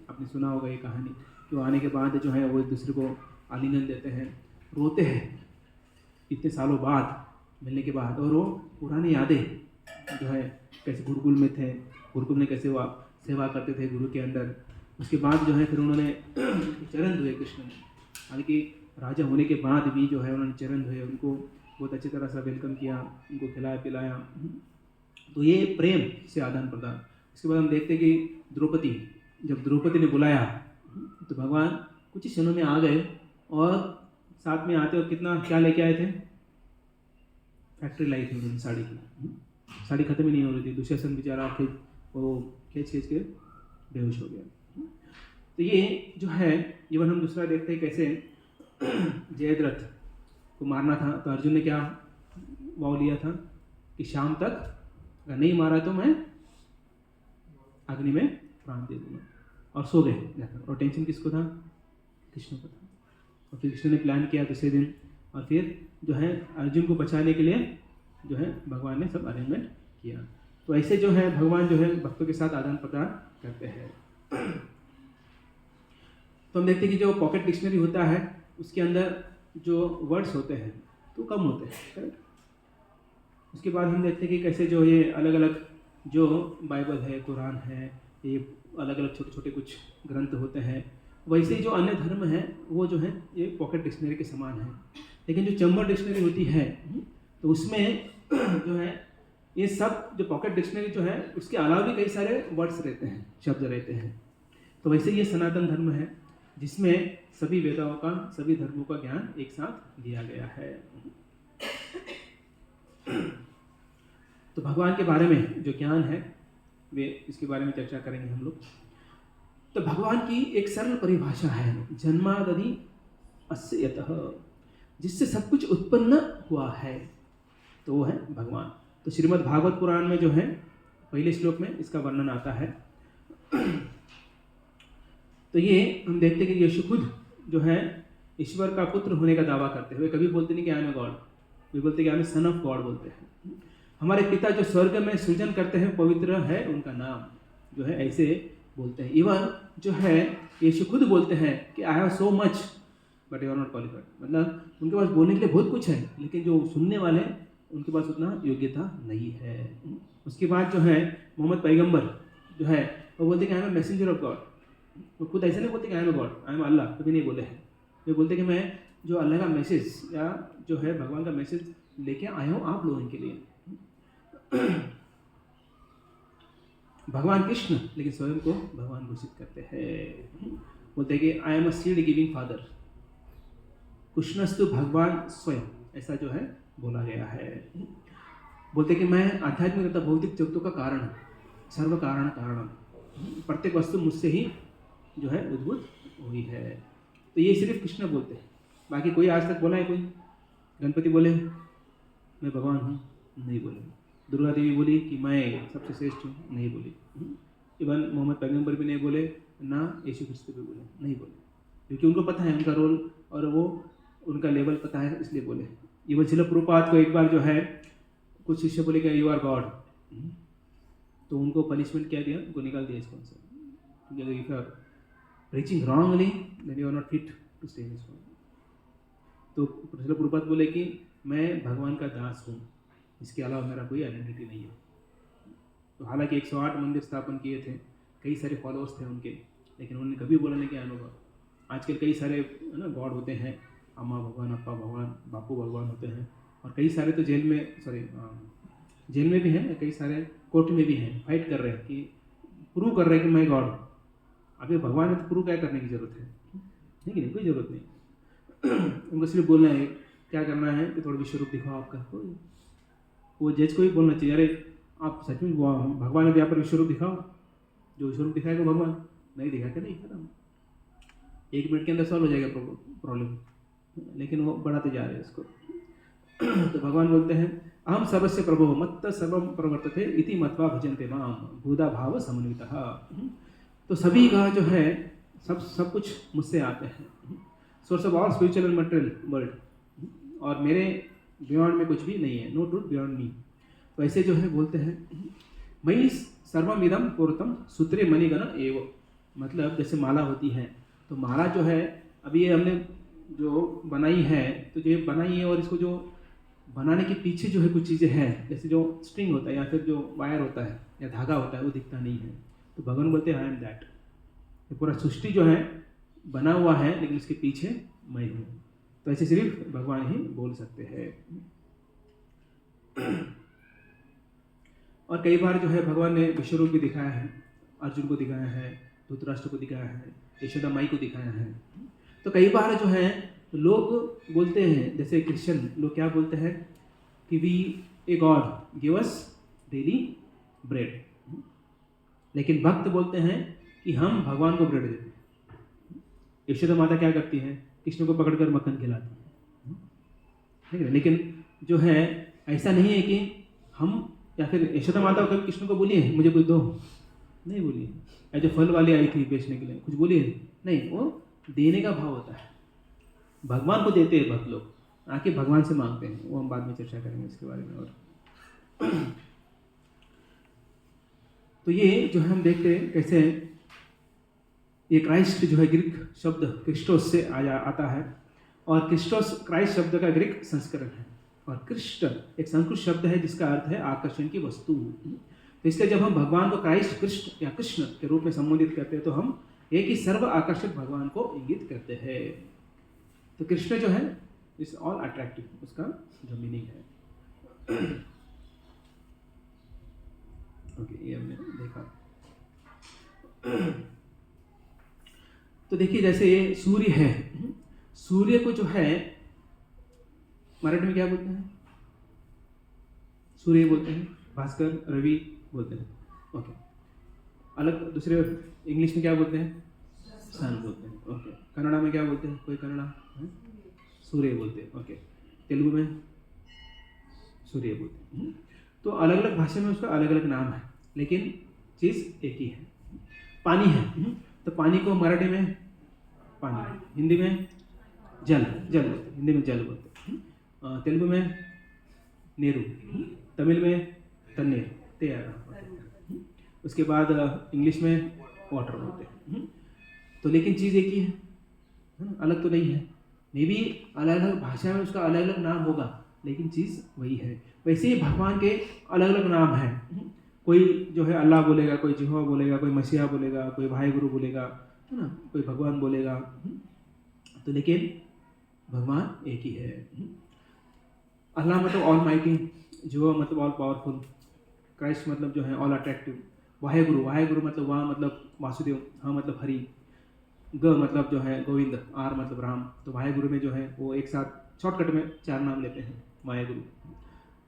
आपने सुना होगा ये कहानी। कि वो आने के बाद जो है वो एक दूसरे को आलिंगन देते हैं, रोते हैं इतने सालों बाद मिलने के बाद, और वो पुरानी यादें जो है कैसे गुरुकुल में थे, गुरुकुल में कैसे वो सेवा करते थे गुरु के अंदर। उसके बाद जो है फिर उन्होंने चरण धोए कृष्ण ने, हालांकि राजा होने के बाद भी जो है उन्होंने चरण धोए, उनको बहुत अच्छी तरह से वेलकम किया, उनको खिलाया पिलाया। तो ये प्रेम से आदान प्रदान। इसके बाद हम देखते हैं कि द्रौपदी, जब द्रौपदी ने बुलाया तो भगवान कुछ ही क्षणों में आ गए, और साथ में आते और कितना क्या लेके आए थे, फैक्ट्री लाई थी उन्होंने साड़ी की। साड़ी खत्म ही नहीं हो रही थी, दुशासन बेचारा वो खींच के बेहोश हो गया। तो ये जो है इवन हम दूसरा देखते हैं कैसे जयद्रथ को मारना था तो अर्जुन ने क्या वाव लिया था कि शाम तक अगर नहीं मारा तो मैं अग्नि में प्राण दे दूंगा, और सो गए जाकर। और टेंशन किसको था, कृष्ण को था। और फिर कृष्ण ने प्लान किया दूसरे दिन, और फिर जो है अर्जुन को बचाने के लिए जो है भगवान ने सब अरेंजमेंट किया। तो ऐसे जो है भगवान जो है भक्तों के साथ आदान प्रदान करते हैं। तो हम देखते हैं कि जो पॉकेट डिक्शनरी होता है उसके अंदर जो वर्ड्स होते हैं तो कम होते हैं, करेक्ट। उसके बाद हम देखते हैं कि कैसे जो ये अलग अलग जो बाइबल है, कुरान है, ये अलग अलग छोटे छोटे कुछ ग्रंथ होते हैं, वैसे ही जो अन्य धर्म है वो जो है ये पॉकेट डिक्शनरी के समान है। लेकिन जो चैम्बर डिक्शनरी होती है तो उसमें जो है ये सब जो पॉकेट डिक्शनरी जो है उसके अलावा भी कई सारे वर्ड्स रहते हैं, शब्द रहते हैं। तो वैसे ये सनातन धर्म है जिसमें सभी वेदाओं का, सभी धर्मों का ज्ञान एक साथ दिया गया है। तो भगवान के बारे में जो ज्ञान है वे इसके बारे में चर्चा करेंगे हम लोग। तो भगवान की एक सरल परिभाषा है, जन्मादि अस्य यतः, जिससे सब कुछ उत्पन्न हुआ है तो वो है भगवान। तो श्रीमद् भागवत पुराण में जो है पहले श्लोक में इसका वर्णन आता है। तो ये हम देखते हैं कि यीशु खुद जो है ईश्वर का पुत्र होने का दावा करते हुए कभी बोलते नहीं कि आई एम गॉड, वे बोलते कि I M son of God बोलते हैं। हमारे पिता जो स्वर्ग में सृजन करते हैं पवित्र है उनका नाम, जो है ऐसे बोलते हैं। इवन जो है यीशु खुद बोलते हैं कि I have so much but you are not qualified, मतलब उनके पास बोलने के लिए बहुत कुछ है लेकिन जो सुनने वाले उनके पास उतना योग्यता नहीं है। उसके बाद जो है मोहम्मद पैगंबर जो है वो बोलते हैं कि I am a messenger of God. वो खुद ऐसे नहीं बोलते कि I am a God, I am Allah, कभी नहीं बोले हैं। वे बोलते कि मैं जो अल्लाह का मैसेज या जो है भगवान का मैसेज लेके आया हूँ आप लोगों के लिए। भगवान कृष्ण लेकिन स्वयं को भगवान घोषित करते हैं, बोलते हैं कि I am a seed giving father, कृष्णस्तु भगवान स्वयं, ऐसा जो है बोला गया है। बोलते कि मैं आध्यात्मिक तथा भौतिक जगतों का कारण, सर्व कारण कारणम, प्रत्येक वस्तु मुझसे ही जो है उद्भूत हुई है। तो ये सिर्फ कृष्ण बोलते हैं, बाकी कोई आज तक बोला है कोई? गणपति बोले मैं भगवान हूँ, नहीं बोले। दुर्गा देवी बोली कि मैं सबसे श्रेष्ठ हूँ, नहीं बोली। इवन मोहम्मद पैगंबर भी नहीं बोले, ना यीशु क्रिस्त भी बोले, नहीं बोले, क्योंकि उनको पता है उनका रोल और वो उनका लेवल पता है, इसलिए बोले। इवन शिला प्रभुपाद को एक बार जो है कुछ शिष्य बोले कि यू आर गॉड, तो उनको पनिशमेंट क्या दिया, उनको निकाल दिया स्कूल से, क्योंकि if you are preaching wrongly then you are not fit to stay in school. तो शिला प्रभुपाद बोले कि मैं भगवान का दास हूँ, इसके अलावा मेरा कोई आइडेंटिटी नहीं है। तो हालांकि 108 मंदिर स्थापन किए थे, कई सारे फॉलोअर्स थे उनके, लेकिन उन्होंने कभी बोला नहीं कि आई एम गॉड। आजकल कई सारे ना गॉड होते हैं, अम्मा भगवान, अप्पा भगवान, बापू भगवान होते हैं, और कई सारे तो जेल में जेल में भी हैं, कई सारे कोर्ट में भी हैं, फाइट कर रहे हैं कि प्रूव कर रहे हैं कि मैं गॉड। अभी भगवान में तो प्रूव क्या करने की ज़रूरत है, कि नहीं, कोई ज़रूरत नहीं। उनको सिर्फ बोलना है, क्या करना है कि थोड़ा विश्व रूप दिखाओ आपका। वो जज को भी बोलना चाहिए, अरे आप सच में भगवान है यहाँ पर विश्व रूप दिखाओ, जो विश्व रूप दिखाएगा भगवान, नहीं दिखाते नहीं, खत्म, 1 मिनट के अंदर सॉल्व हो जाएगा प्रॉब्लम, लेकिन वो बढ़ाते जा रहे हैं इसको। तो भगवान बोलते हैं अहम सर्वस्य प्रभो मत्त सर्वम प्रवर्तते इति मत्वा भजन्ते माम भूदा भाव समन्वितः। तो सभी का जो है सब कुछ मुझसे आते हैं, source of all spiritual and material world, और मेरे बियॉन्ड में कुछ भी नहीं है, नो ट्रूथ बियॉन्ड मी। तो ऐसे जो है बोलते हैं मई सर्वमिदम पूर्तम सूत्रे मणिगण एव, मतलब जैसे माला होती है तो माला जो है अभी ये हमने जो बनाई है, तो जो ये बनाई है और इसको जो बनाने के पीछे जो है कुछ चीज़ें हैं, जैसे जो स्ट्रिंग होता है या फिर जो वायर होता है या धागा होता है वो दिखता नहीं है। तो भगवान बोलते हैं आई एम दैट, ये पूरा सृष्टि जो है बना हुआ है लेकिन उसके पीछे मैं हूँ। तो ऐसे सिर्फ भगवान ही बोल सकते हैं। और कई बार जो है भगवान ने विश्वरूप भी दिखाया है, अर्जुन को दिखाया है, धृतराष्ट्र को दिखाया है, यशोदा माई को दिखाया है। तो कई बार जो है लोग बोलते हैं, जैसे क्रिश्चियन लोग क्या बोलते हैं कि V a god give us daily bread, लेकिन भक्त बोलते हैं कि हम भगवान को ब्रेड देते हैं। यशोदा माता क्या करती है, कृष्ण को पकड़कर मक्खन खिलाती है, ठीक है। लेकिन जो है ऐसा नहीं है कि हम, या फिर यशोदा माता कभी कृष्ण को बोली है मुझे कुछ दो, नहीं बोली है। जो फल वाली आई थी बेचने के लिए कुछ बोली है नहीं, वो देने का भाव होता है, भगवान को देते हैं भक्त लोग, आके भगवान से मांगते हैं। वो हम बाद में चर्चा करेंगे इसके बारे में। और तो ये जो है हम देखते हैं कैसे ये क्राइस्ट जो है ग्रीक शब्द क्रिस्टोस से आता है, और क्रिस्टोस क्राइस्ट शब्द का ग्रीक संस्करण है, और क्रिस्ट एक संस्कृत शब्द है जिसका अर्थ है आकर्षण की वस्तु। तो इसलिए जब हम भगवान को क्राइस्ट कृष्ण या कृष्ण के रूप में संबोधित करते हैं तो हम एक ही सर्व आकर्षक भगवान को इंगित करते हैं। तो कृष्ण जो है इज ऑल अट्रैक्टिव, उसका जो मीनिंग है। ओके, ये हमने देखा। तो देखिए जैसे ये सूर्य है, सूर्य को जो है मराठी में क्या बोलते हैं, सूर्य बोलते हैं, भास्कर, रवि बोलते हैं। ओके, अलग दूसरे इंग्लिश में क्या बोलते हैं, सन बोलते हैं। ओके, कन्नड़ा में क्या बोलते हैं, कोई कन्नड़ा सूर्य बोलते हैं। ओके, तेलुगु में सूर्य बोलते हैं। तो अलग अलग भाषा में उसका अलग अलग नाम है, लेकिन चीज़ एक ही है। पानी है, तो पानी को मराठी में पानी, हिंदी में जल, जल बोलते हैं, हिंदी में जल बोलते हैं, तेलुगु में नीरू, तमिल में तन्नीर, तेरा, उसके बाद इंग्लिश में वाटर बोलते हैं। तो लेकिन चीज़ एक ही है ना, अलग तो नहीं है। मे बी अलग अलग भाषा में उसका अलग अलग नाम होगा, लेकिन चीज़ वही है। वैसे ही भगवान के अलग अलग नाम हैं। कोई जो है अल्लाह बोलेगा, कोई यहोवा बोलेगा, कोई मसीहा बोलेगा, कोई भाई गुरु बोलेगा, है ना, कोई भगवान बोलेगा। तो लेकिन भगवान एक ही है। अल्लाह मतलब ऑल माइटी, यहोवा मतलब ऑल पावरफुल, क्राइस्ट मतलब जो है ऑल अट्रैक्टिव, वाहेगुरु, वाहेगुरु मतलब वाह मतलब वासुदेव, हाँ मतलब हरि, ग मतलब जो है गोविंद, आर मतलब राम। तो वाहेगुरु में जो है वो एक साथ शॉर्टकट में 4 नाम लेते हैं वाहेगुरु।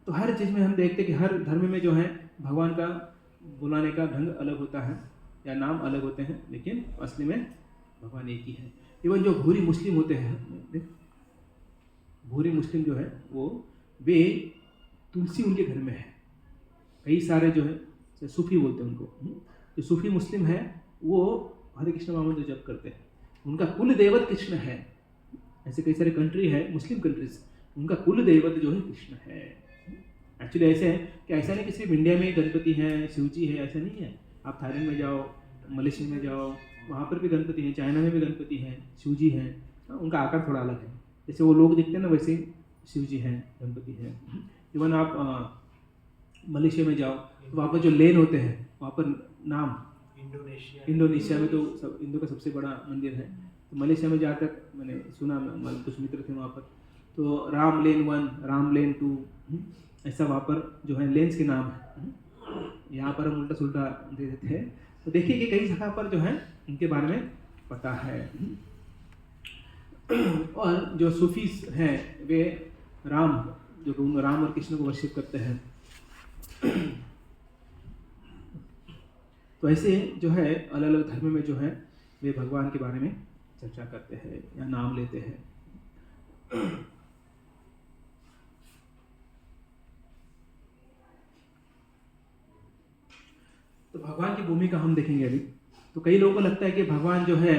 तो हर चीज़ में हम देखते हैं कि हर धर्म में जो है भगवान का बुलाने का ढंग अलग होता है या नाम अलग होते हैं, लेकिन असली में भगवान एक ही है। इवन जो भूरी मुस्लिम होते हैं, भूरी मुस्लिम जो है वो वे तुलसी उनके घर में है। कई सारे जो है सूफी बोलते हैं उनको, जो सूफी मुस्लिम है वो हरे कृष्ण महामंत्र जप करते हैं, उनका कुल देवत कृष्ण है। ऐसे कई सारे कंट्री है मुस्लिम कंट्रीज, उनका कुल देवत जो है कृष्ण है। एक्चुअली ऐसे है कि ऐसा नहीं कि सिर्फ इंडिया में गणपति हैं, शिवजी है, ऐसा नहीं है। आप थाईलैंड में जाओ, मलेशिया में जाओ, वहाँ पर भी गणपति हैं, चाइना में भी गणपति हैं, शिवजी हैं। उनका आकार थोड़ा अलग है, जैसे वो लोग दिखते हैं ना वैसे शिवजी हैं, गणपति हैं। इवन आप मलेशिया में जाओ तो वहाँ पर जो लेन होते हैं वहाँ पर नाम, इंडोनेशिया में तो सब हिंदू का सबसे बड़ा मंदिर है। तो मलेशिया में जहाँ तक मैंने सुना, कुछ मित्र थे वहाँ पर, तो राम लेन 1, राम लेन 2, ऐसा वहाँ पर जो है लेंस के नाम है। यहाँ पर हम उल्टा सुल्टा दे देते हैं। तो देखिए कि कई जगह पर जो है उनके बारे में पता है। और जो सूफीस हैं वे राम और कृष्ण को वर्शिप करते हैं। तो ऐसे जो है अलग अलग धर्म में जो है वे भगवान के बारे में चर्चा करते हैं या नाम लेते हैं। तो भगवान की भूमिका हम देखेंगे अभी। तो कई लोगों को लगता है कि भगवान जो है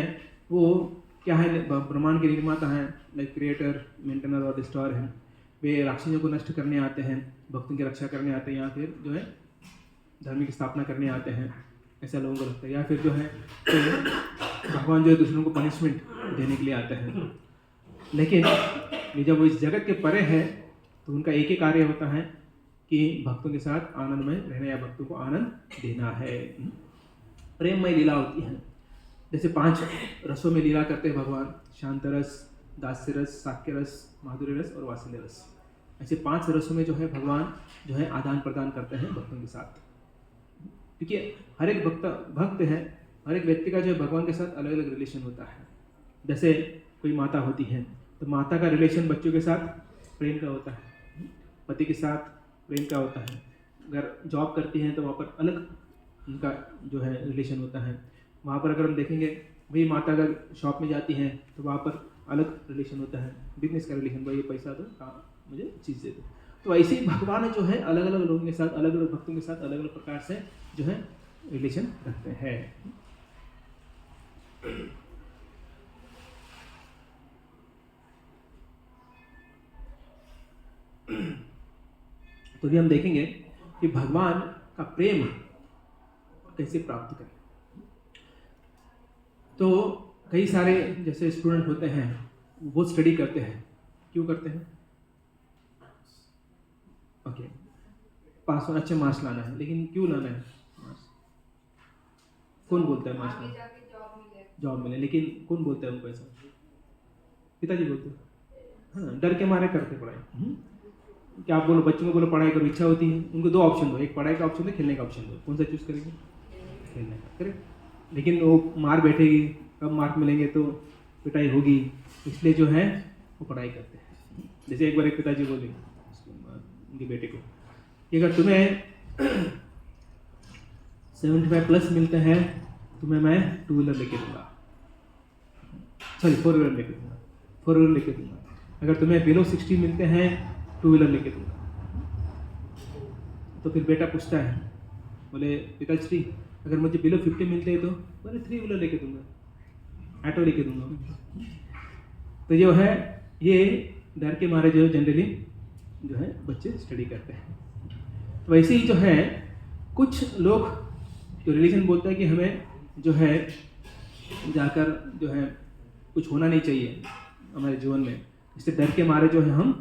वो क्या है, ब्रह्मांड के निर्माता हैं, लाइक क्रिएटर, मेंटेनर और डिस्ट्रॉयर हैं। वे राक्षसों को नष्ट करने आते हैं, भक्तों की रक्षा करने आते हैं, या फिर जो है धर्म की स्थापना करने आते हैं, ऐसा लोगों को लगता है। या फिर जो है तो भगवान जो है दूसरों को पनिशमेंट देने के लिए आते हैं। लेकिन ये जब वो इस जगत के परे है तो उनका एक ही कार्य होता है कि भक्तों के साथ आनंद में रहना या भक्तों को आनंद देना है। प्रेममय लीला होती है, जैसे 5 रसों में लीला करते हैं भगवान, शांत रस, दास्य रस, साक्य रस, माधुर्य रस और वात्सल्य रस। ऐसे 5 रसों में जो है भगवान जो है आदान प्रदान करते हैं भक्तों के साथ, क्योंकि हर एक भक्त है, हर एक व्यक्ति का जो है भगवान के साथ अलग अलग रिलेशन होता है। जैसे कोई माता होती है तो माता का रिलेशन बच्चों के साथ प्रेम का होता है, पति के साथ प्रेम का होता है। अगर जॉब करती हैं तो वहाँ पर अलग उनका जो है रिलेशन होता है। वहाँ पर अगर हम देखेंगे वही माता अगर शॉप में जाती हैं तो वहाँ पर अलग रिलेशन होता है, बिजनेस का रिलेशन, भाई ये पैसा दो, हाँ मुझे चीज़ दे दो। तो ऐसे ही भगवान जो है अलग अलग लोगों के साथ, अलग अलग भक्तों के साथ अलग अलग प्रकार से जो है रिलेशन रखते हैं। तो भी हम देखेंगे कि भगवान का प्रेम कैसे प्राप्त करें। तो कई सारे जैसे स्टूडेंट होते हैं वो स्टडी करते हैं, क्यों करते हैं? ओके, पास होना, अच्छे मार्क्स लाना है, लेकिन क्यों लाना है मार्क्स? कौन बोलता है मार्क्स लाना? जॉब मिले, लेकिन कौन बोलता है उनको ऐसा? पिताजी बोलते हैं। हाँ, डर के मारे करते पढ़ाई। क्या आप बोलो, बच्चों को बोलो पढ़ाई करो, इच्छा होती है, उनको 2 ऑप्शन दो, एक पढ़ाई का ऑप्शन दो, खेलने का ऑप्शन दो, कौन सा चूज करेंगे? खेलने का, करेक्ट। लेकिन वो मार बैठेगी, कब मार्क मिलेंगे तो पिटाई होगी, इसलिए जो है वो पढ़ाई करते हैं। जैसे एक बार एक पिताजी बोले उनके बेटे को कि अगर तुम्हें 75+ मिलते हैं तुम्हें मैं 2 व्हीलर लेके दूंगा, सॉरी 4 व्हीलर लेके दूंगा, 4 व्हीलर लेके दूंगा। अगर तुम्हें बिलो 60 मिलते हैं 2 व्हीलर लेके दूंगा। तो फिर बेटा पूछता है, बोले पिताजी अगर मुझे बिलो 50 मिलते हैं तो? बोले 3 व्हीलर लेके दूंगा, ऑटो लेके दूंगा। तो जो है ये डर के मारे जो जनरली जो है बच्चे स्टडी करते हैं। तो वैसे ही जो है कुछ लोग जो रिलीजन बोलता है कि हमें जो है जाकर जो है कुछ होना नहीं चाहिए हमारे जीवन में, इससे डर के मारे जो है हम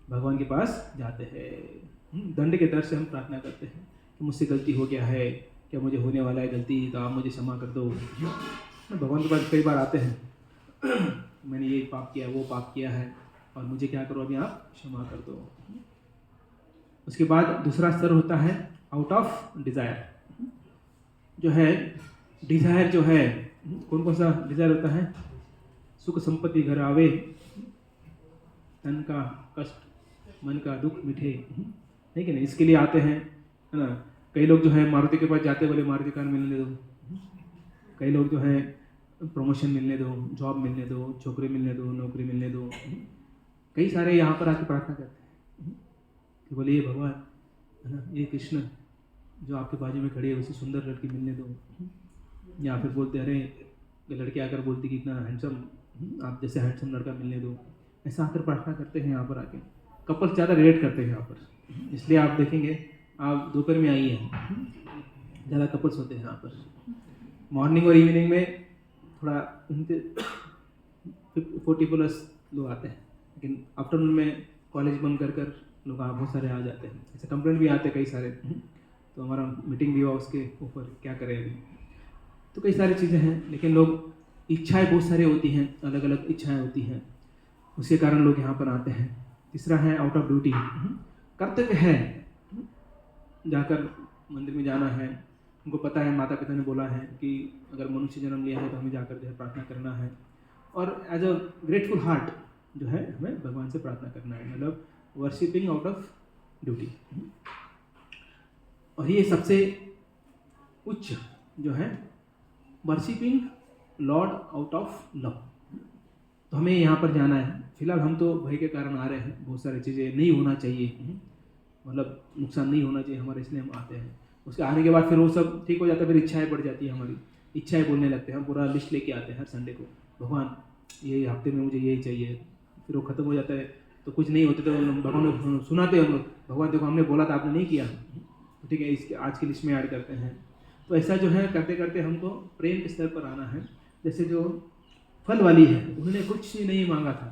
भगवान के पास जाते हैं। दंड के डर से हम प्रार्थना करते हैं कि मुझसे गलती हो गया है, क्या मुझे होने वाला है गलती, तो आप मुझे क्षमा कर दो। भगवान के पास कई बार आते हैं, मैंने ये पाप किया, वो पाप किया है और मुझे क्या करो, अभी आप क्षमा कर दो। उसके बाद दूसरा स्तर होता है आउट ऑफ डिज़ायर। जो है डिज़ायर जो है, कौन सा डिज़ायर होता है? सुख संपत्ति घर आवे, तन का कष्ट मन का दुख मिठे, ठीक है ना, इसके लिए आते हैं, है ना। कई लोग जो है मारुति के पास जाते, बोले मारुति कार मिलने दो। कई लोग जो है प्रमोशन मिलने दो, जॉब मिलने दो, छोकरी मिलने दो, नौकरी मिलने दो। कई सारे यहाँ पर आके प्रार्थना करते हैं कि बोले ये भगवान, है ना, ये कृष्ण जो आपके बाजू में खड़ी है उसे सुंदर लड़की मिलने दो। या फिर बोलते अरे लड़की आकर बोलती कि इतना हैंडसम, आप जैसे हैंडसम लड़का मिलने दो। ऐसा आकर प्रार्थना करते हैं यहाँ पर आके। कपल्स ज़्यादा रिलेट करते हैं यहाँ पर, इसलिए आप देखेंगे, आप दोपहर में आई हैं, ज़्यादा कपल्स होते हैं यहाँ पर। मॉर्निंग और इवनिंग में थोड़ा 40+ लोग आते हैं, लेकिन आफ्टरनून में कॉलेज बंद कर लोग बहुत सारे आ जाते हैं। ऐसे कंप्लेंट भी आते हैं कई सारे, तो हमारा मीटिंग भी हुआ उसके ऊपर, क्या करें अभी। तो कई सारी चीज़ें हैं, लेकिन लोग इच्छाएं बहुत सारी होती हैं, अलग अलग इच्छाएं होती हैं, उसके कारण लोग यहाँ पर आते हैं। तीसरा है आउट ऑफ ड्यूटी, कर्तव्य है, जाकर मंदिर में जाना है, उनको पता है माता पिता ने बोला है कि अगर मनुष्य जन्म लिया है तो हमें जाकर जो है प्रार्थना करना है, और एज अ ग्रेटफुल हार्ट जो है हमें भगवान से प्रार्थना करना है, मतलब वर्शिपिंग आउट ऑफ ड्यूटी। और ये सबसे उच्च जो है worshipping Lord out of love. तो हमें यहाँ पर जाना है। फिलहाल हम तो भय के कारण आ रहे हैं, बहुत सारी चीज़ें नहीं होना चाहिए, मतलब नुकसान नहीं होना चाहिए हमारे, इसलिए हम आते हैं। उसके आने के बाद फिर वो सब ठीक हो जाता है, फिर इच्छाएं बढ़ जाती है, हमारी इच्छाएं बोलने लगते हैं। हम पूरा लिस्ट लेके आते हैं हर संडे को, भगवान ये हफ्ते में मुझे यही चाहिए, फिर वो ख़त्म हो जाता है, तो कुछ नहीं होते तो भगवान को सुनाते हम लोग, भगवान देखो हमने बोला था आपने नहीं किया, तो ठीक है इसके आज की लिस्ट में ऐड करते हैं। तो ऐसा जो है करते करते हमको प्रेम के स्तर पर आना है। जैसे जो फल वाली है उन्होंने कुछ नहीं मांगा था,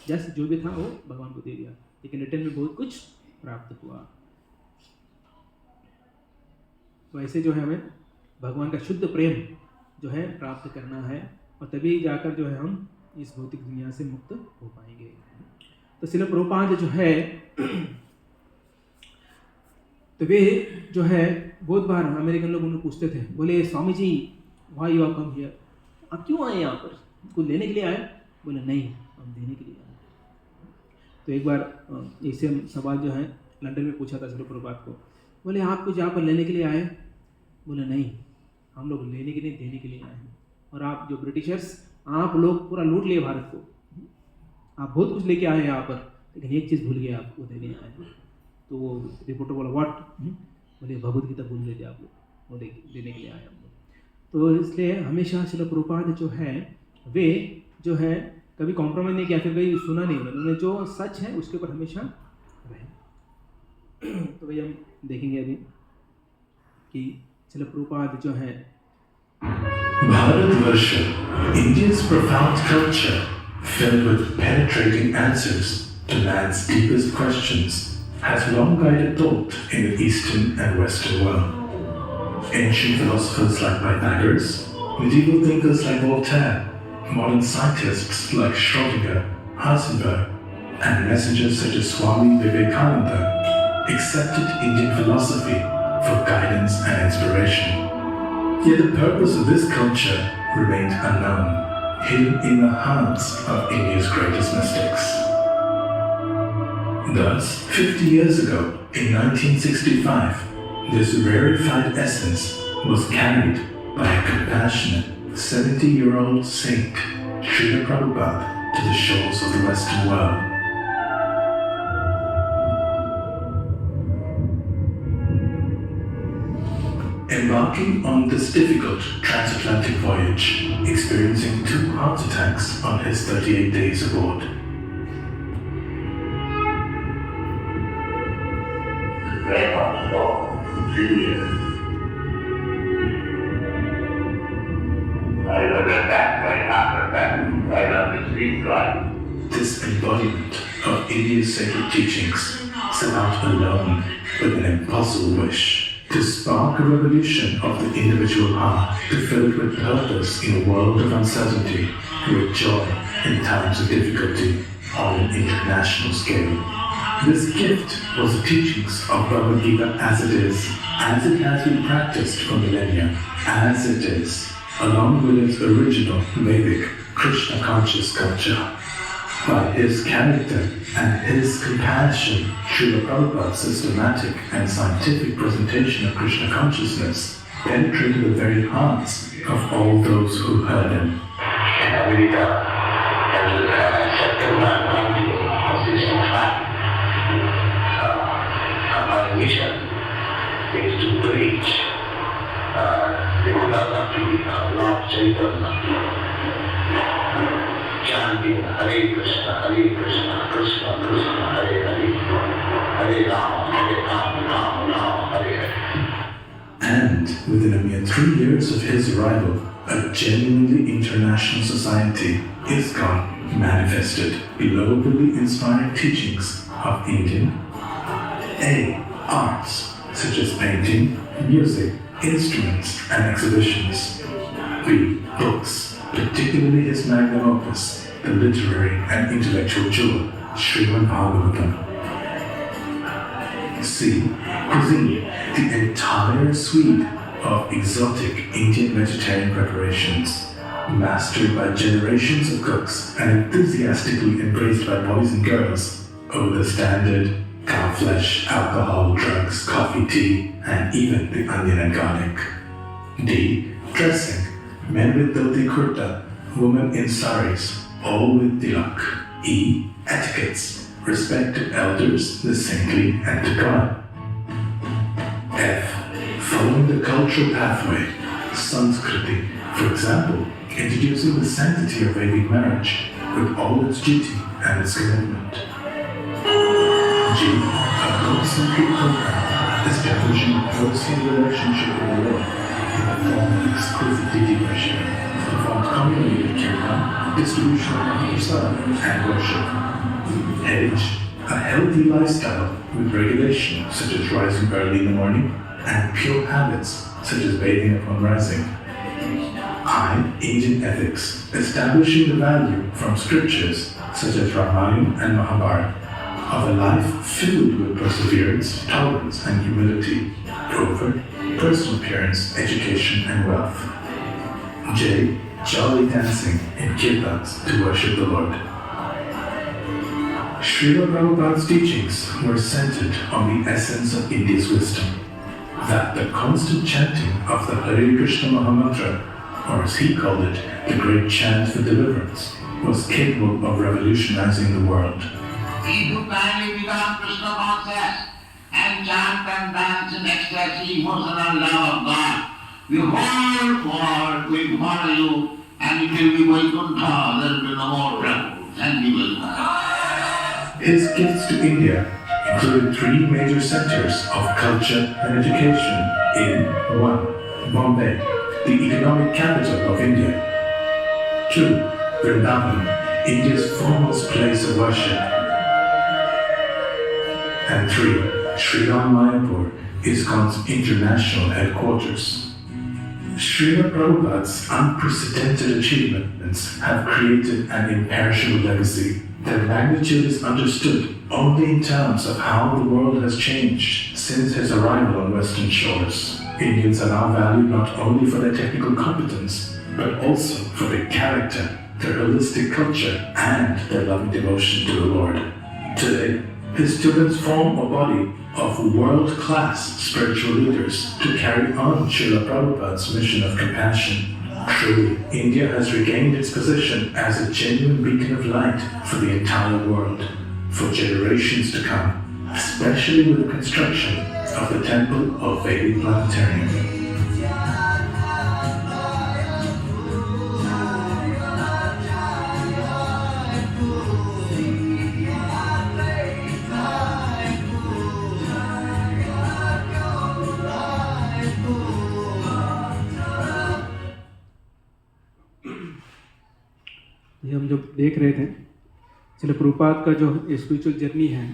जस्ट जो भी था वो भगवान को दे दिया, लेकिन रिटर्न में बहुत कुछ प्राप्त हुआ। तो ऐसे जो है हमें भगवान का शुद्ध प्रेम जो है प्राप्त करना है, और तभी जाकर जो है हम इस भौतिक दुनिया से मुक्त हो पाएंगे। तो श्रील प्रभुपाद जो है तो वे जो है बहुत बार अमेरिकन लोग उन्हें पूछते थे, बोले Swami ji why you are come here, आप क्यों आए यहाँ पर, कुछ लेने के लिए आए? बोले नहीं, हम देने के लिए आए। तो एक बार ऐसे सवाल जो है लंदन में पूछा था श्रील प्रभुपाद को, बोले आप कुछ यहाँ पर लेने के लिए आए? बोले नहीं, हम लोग लेने के लिए देने के लिए आए हैं। और आप जो ब्रिटिशर्स, आप लोग पूरा लूट लिए भारत को, आप बहुत कुछ लेके आए हैं यहाँ पर, लेकिन एक चीज़ भूल गए, आपको देने आए हैं। तो वो रिपोर्टर बोला व्हाट? बोले भगवद गीता भूल गए थे आप लोग, वो देने के लिए आए हम लोग। तो इसलिए हमेशा श्रील प्रभुपाद जो है वे जो है कभी कॉम्प्रोमाइज़ नहीं किया, फिर कभी सुना नहीं उन्होंने, जो सच है उसके ऊपर हमेशा रहे। तो भाई हम देखेंगे अभी कि श्रील प्रभुपाद जो है Bharatvarsha, India's profound culture, filled with penetrating answers to man's deepest questions, has long guided thought in the Eastern and Western world. Ancient philosophers like Pythagoras, medieval thinkers like Voltaire, modern scientists like Schrödinger, Heisenberg, and messengers such as Swami Vivekananda accepted Indian philosophy for guidance and inspiration. Yet the purpose of this culture remained unknown, hidden in the hearts of India's greatest mystics. Thus, 50 years ago, in 1965, this rarefied essence was carried by a compassionate 70-year-old saint, Srila Prabhupada, to the shores of the Western world. Embarking on this difficult transatlantic voyage, experiencing 2 heart attacks on his 38 days aboard. This embodiment of India's sacred teachings set out alone with an impossible wish to spark a revolution of the individual heart, to fill it with purpose in a world of uncertainty, with joy in times of difficulty on an international scale. This gift was the teachings of Bhagavad Gita as it is, as it has been practiced for millennia, as it is, along with its original Vedic Krishna conscious culture. By his character and his compassion, Srila Prabhupada's systematic and scientific presentation of Krishna consciousness penetrated the very hearts of all those who heard him. My mission is to preach the philosophy of Lord Chaitanya, chanting Hare Krishna, Krishna Krishna, Hare Hare, Hare Rama, Rama, Hare Hare. And within a mere 3 years of his arrival, a genuinely international society, ISKCON, manifested below the inspiring teachings of Indian A. Arts, such as painting, music, instruments, and exhibitions. B. Books, particularly his magnum opus, the literary and intellectual jewel, Srimad Bhagavatam. C. Cuisine, the entire suite of exotic Indian vegetarian preparations, mastered by generations of cooks and enthusiastically embraced by boys and girls over the standard cow flesh, alcohol, drugs, coffee, tea, and even the onion and garlic. D. Dressing, men with dhoti kurta, women in saris, all with tilak. E. Etiquettes, respect to elders, the saintly, and to God. F. Following the cultural pathway, Sanskriti, for example, introducing the sanctity of Vedic marriage with all its duty and its commitment. G, a God-centric program establishing a personal relationship with the Lord in the form of exquisite deity worship, performed communally with kirtan, distribution of prasad, and worship. H, a healthy lifestyle with regulation such as rising early in the morning and pure habits such as bathing upon rising. I, Indian ethics, establishing the value from scriptures such as Ramayana and Mahabharata of a life filled with perseverance, tolerance, and humility over personal appearance, education, and wealth. J, jolly dancing in kirtans to worship the Lord. Srila Prabhupada's teachings were centered on the essence of India's wisdom, that the constant chanting of the Hare Krishna Mahamantra, or as he called it, the great chant for deliverance, was capable of revolutionizing the world. If you kindly become Krishna conscious and chant and dance in ecstasy, emotional love of God, the whole world will follow you and it will be Vaikuntha, there will be no more trouble. Thank you very much. His gifts to India included 3 major centers of culture and education in 1. Bombay, the economic capital of India. 2. Vrindavan, India's foremost place of worship. And 3. Sri Ram Mayapur, ISKCON's international headquarters. Srila Prabhupada's unprecedented achievements have created an imperishable legacy. Their magnitude is understood only in terms of how the world has changed since his arrival on Western shores. Indians are now valued not only for their technical competence, but also for their character, their holistic culture, and their loving devotion to the Lord. Today, his students form a body of world-class spiritual leaders to carry on Srila Prabhupada's mission of compassion. Truly, India has regained its position as a genuine beacon of light for the entire world, for generations to come, especially with the construction of the Temple of Vedic Planetarium. ये हम जब देख रहे थे श्रील प्रभुपाद का जो स्पिरिचुअल जर्नी है,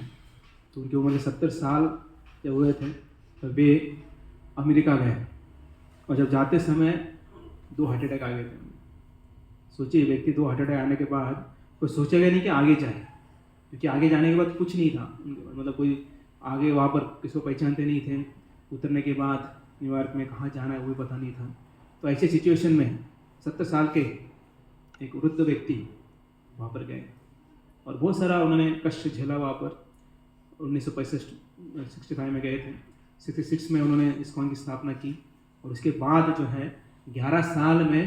तो उनकी उम्र 70 साल जब हुए थे तो वे अमेरिका गए और जब जाते समय 2 हार्ट अटैक आ गए थे। सोचिए, व्यक्ति 2 हार्ट अटैक आने के बाद कोई सोचेगा नहीं कि आगे जाए, क्योंकि आगे जाने के बाद कुछ नहीं था उनके पास, मतलब कोई आगे वहाँ पर किसी को पहचानते नहीं थे। उतरने के बाद न्यूयॉर्क में कहाँ जाना है वो भी पता नहीं था। तो ऐसे सिचुएशन में 70 साल के एक वृद्ध व्यक्ति वहाँ पर गए और बहुत सारा उन्होंने कष्ट झेला वहाँ पर। 1965 में गए थे, 66 में उन्होंने ISKCON की स्थापना की और उसके बाद जो है 11 साल में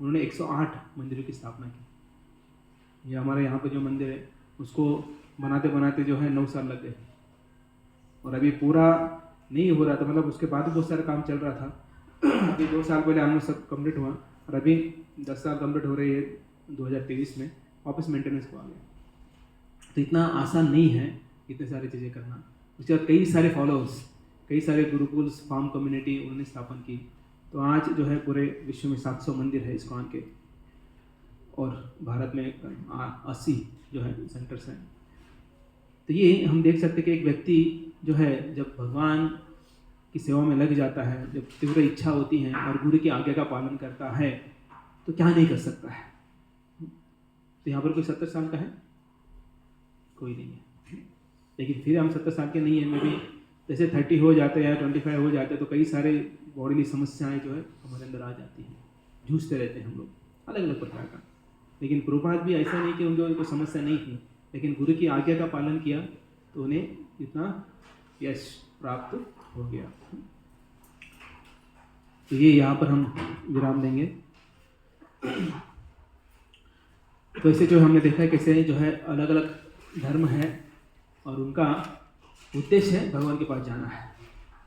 उन्होंने 108 मंदिरों की स्थापना की। ये हमारे यहाँ पे जो मंदिर है उसको बनाते बनाते जो है 9 साल लग गए और अभी पूरा नहीं हो रहा था, मतलब उसके बाद भी बहुत सारा काम चल रहा था। अभी 2 साल पहले हम सब कंप्लीट हुआ और अभी 10 साल कंप्लीट हो रही है 2023 में, वापस मेंटेनेंस को आ गया। तो इतना आसान नहीं है इतने सारी चीज़ें करना। उसके बाद कई सारे फॉलोअर्स, कई सारे गुरुकुल्स, फार्म कम्युनिटी उन्होंने स्थापन की। तो आज जो है पूरे विश्व में 700 मंदिर है ISKCON के और भारत में 80 जो है सेंटर्स हैं। तो ये हम देख सकते कि एक व्यक्ति जो है जब भगवान की सेवा में लग जाता है, जब तीव्र इच्छा होती है और गुरु की आज्ञा का पालन करता है तो क्या नहीं कर सकता है। तो यहाँ पर कोई 70 साल का है? कोई नहीं है। लेकिन फिर हम 70 साल के नहीं है, मैं भी जैसे 30 हो जाते हैं या 25 हो जाते हैं तो कई सारे बॉडीली समस्याएं जो है हमारे अंदर आ जाती हैं, जूझते रहते हैं हम लोग अलग अलग प्रकार का। लेकिन प्रभुपाद भी ऐसा नहीं कि उनको कोई समस्या नहीं थी, लेकिन गुरु की आज्ञा का पालन किया तो उन्हें इतना यश प्राप्त हो गया। तो ये यहाँ पर हम विराम देंगे। तो ऐसे जो हमने देखा है कैसे जो है अलग अलग धर्म है और उनका उद्देश्य है भगवान के पास जाना है,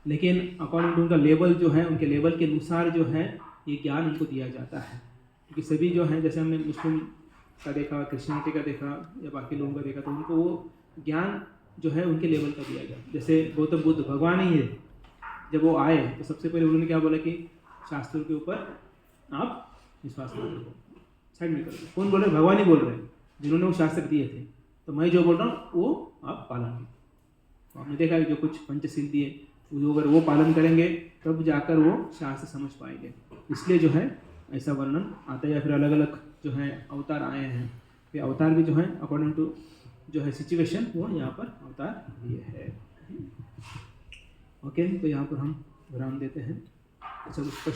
लेकिन अकॉर्डिंग टू उनका लेवल जो है, उनके लेवल के अनुसार जो है ये ज्ञान उनको दिया जाता है। क्योंकि सभी जो हैं, जैसे हमने मुस्लिम का देखा, क्रिश्चियनिटी का देखा या बाकी लोगों का देखा, तो उनको वो ज्ञान जो है उनके लेवल का दिया गया। जैसे गौतम बुद्ध भगवान ही है, जब वो आए तो सबसे पहले उन्होंने क्या बोला कि शास्त्रों के ऊपर आप विश्वास ना करो, साइड में करो। कौन बोल रहे? भगवान ही बोल रहे हैं, जिन्होंने वो शास्त्र दिए थे। तो मैं जो बोल रहा हूँ वो आप पालन करो। तो आपने देखा कि जो कुछ पंचशील दिए, वो अगर वो पालन करेंगे तब जाकर वो शास्त्र समझ पाएंगे। इसलिए जो है ऐसा वर्णन आता है, या फिर अलग अलग जो है अवतार आए हैं, ये अवतार भी जो है अकॉर्डिंग टू जो है सिचुएशन वो यहाँ पर अवतार दिए है। ओके, तो यहाँ पर हम विराम देते हैं। सब स्पष्ट